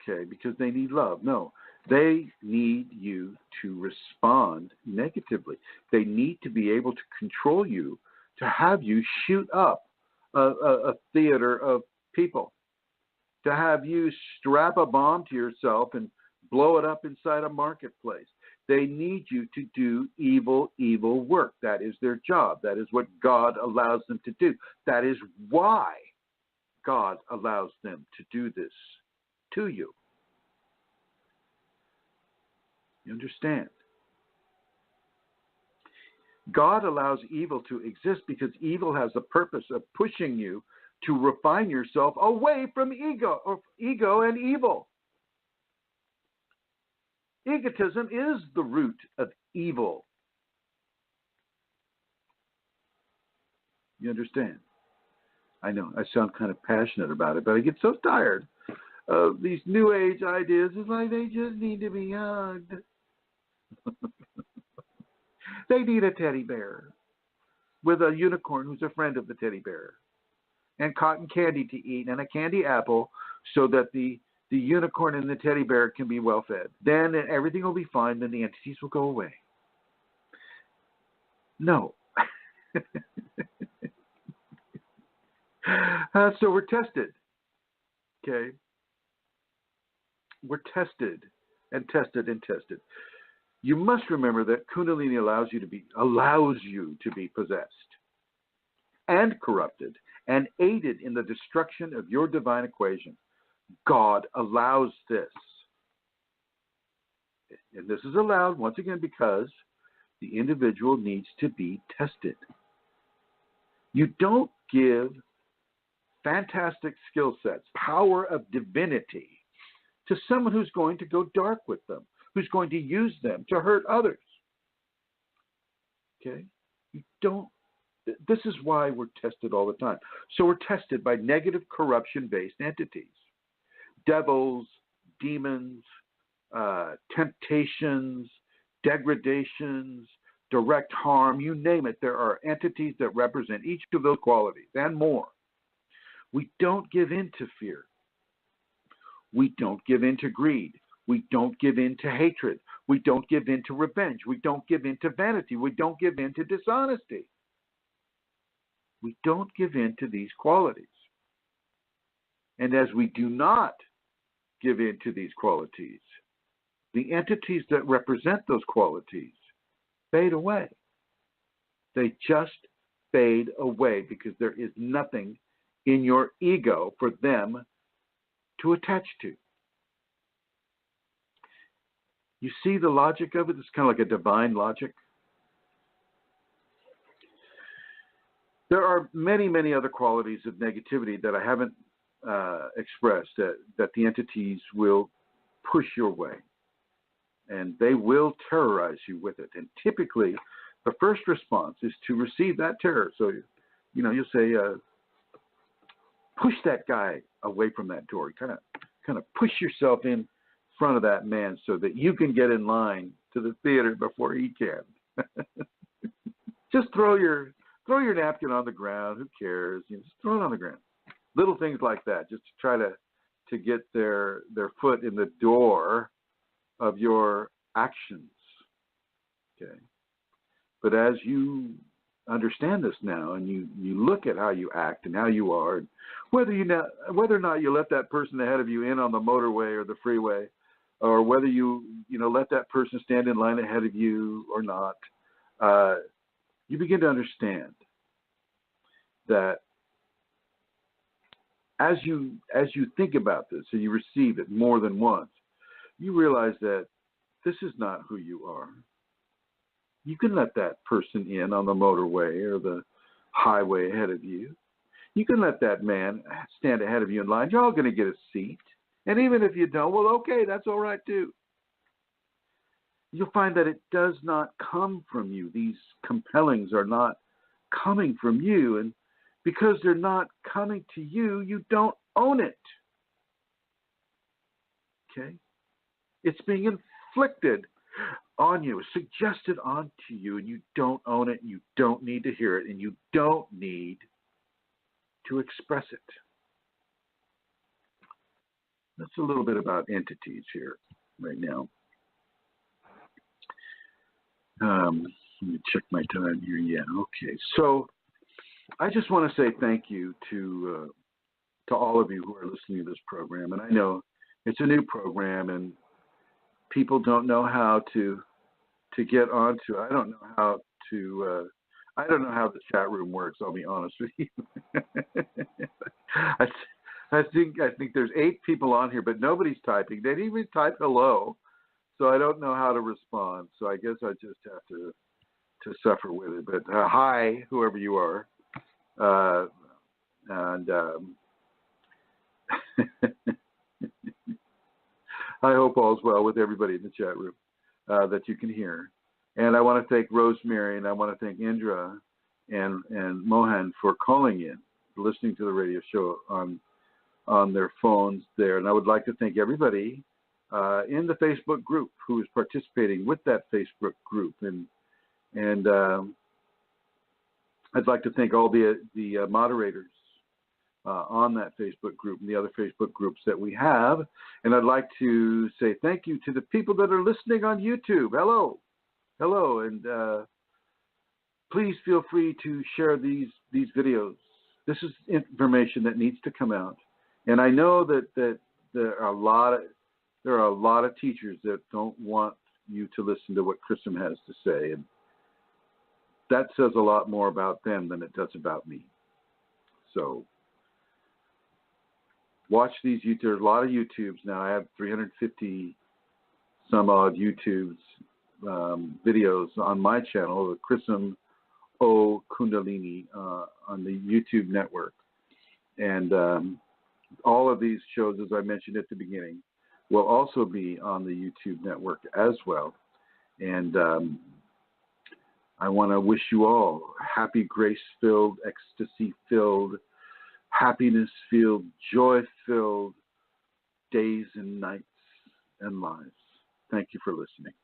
Okay, because they need love. No. They need you to respond negatively. They need to be able to control you, to have you shoot up a theater of people, to have you strap a bomb to yourself and blow it up inside a marketplace. They need you to do evil work. That is their job. That is what God allows them to do. That is why God allows them to do this to you. You understand? God allows evil to exist because evil has the purpose of pushing you to refine yourself away from ego and evil. Egotism is the root of evil. You understand? I know I sound kind of passionate about it, but I get so tired of these new age ideas. It's like they just need to be hugged. They need a teddy bear with a unicorn who's a friend of the teddy bear, and cotton candy to eat, and a candy apple, so that the unicorn and the teddy bear can be well fed. Then everything will be fine. Then the entities will go away. No. So we're tested. Okay. We're tested and tested and tested. You must remember that Kundalini allows you to be possessed and corrupted and aided in the destruction of your divine equation. God allows this. And this is allowed, once again, because the individual needs to be tested. You don't give fantastic skill sets, power of divinity, to someone who's going to go dark with them, who's going to use them to hurt others. Okay? You don't. This is why we're tested all the time. So we're tested by negative corruption-based entities. Devils, demons, temptations, degradations, direct harm, you name it. There are entities that represent each of those qualities and more. We don't give in to fear. We don't give in to greed. We don't give in to hatred. We don't give in to revenge. We don't give in to vanity. We don't give in to dishonesty. We don't give in to these qualities. And as we do not give in to these qualities, the entities that represent those qualities fade away. They just fade away because there is nothing in your ego for them to attach to. You see the logic of it? It's kind of like a divine logic. There are many, many other qualities of negativity that I haven't expressed that the entities will push your way. And they will terrorize you with it. And typically, the first response is to receive that terror. So, you'll say, push that guy away from that door. Kind of push yourself in front of that man so that you can get in line to the theater before he can. Just throw your napkin on the ground. Who cares? Just throw it on the ground. Little things like that, just to try to get their foot in the door of your actions. Okay. But as you understand this now, and you look at how you act and how you are, and whether or not you let that person ahead of you in on the motorway or the freeway, or whether you let that person stand in line ahead of you or not, you begin to understand that as you think about this and you receive it more than once, you realize that this is not who you are. You can let that person in on the motorway or the highway ahead of you. You can let that man stand ahead of you in line. You're all going to get a seat. And even if you don't, well, okay, that's all right too. You'll find that it does not come from you. These compellings are not coming from you. And because they're not coming to you, you don't own it. Okay? It's being inflicted on you, suggested onto you, and you don't own it, and you don't need to hear it, and you don't need to express it. That's a little bit about entities here right now. Let me check my time here. Yeah, okay. So I just want to say thank you to all of you who are listening to this program. And I know it's a new program, and people don't know how to get onto. I don't know how to. I don't know how the chat room works. I'll be honest with you. I think there's 8 people on here, but nobody's typing. They didn't even type hello, so I don't know how to respond. So I guess I just have to suffer with it. But hi, whoever you are, and I hope all's well with everybody in the chat room that you can hear. And I want to thank Rosemary, and I want to thank Indra and Mohan for calling in, for listening to the radio show on their phones there. And I would like to thank everybody in the Facebook group who is participating with that Facebook group. And I'd like to thank all the moderators on that Facebook group and the other Facebook groups that we have. And I'd like to say thank you to the people that are listening on YouTube. Hello. And please feel free to share these videos. This is information that needs to come out. And I know that there are a lot of teachers that don't want you to listen to what Chrism has to say. And that says a lot more about them than it does about me. So watch these YouTubes. There's a lot of YouTubes now. I have 350 some odd YouTubes videos on my channel, the Chrism O Kundalini on the YouTube network. And all of these shows, as I mentioned at the beginning, will also be on the YouTube network as well. And I want to wish you all happy, grace-filled, ecstasy-filled, happiness-filled, joy-filled days and nights and lives. Thank you for listening.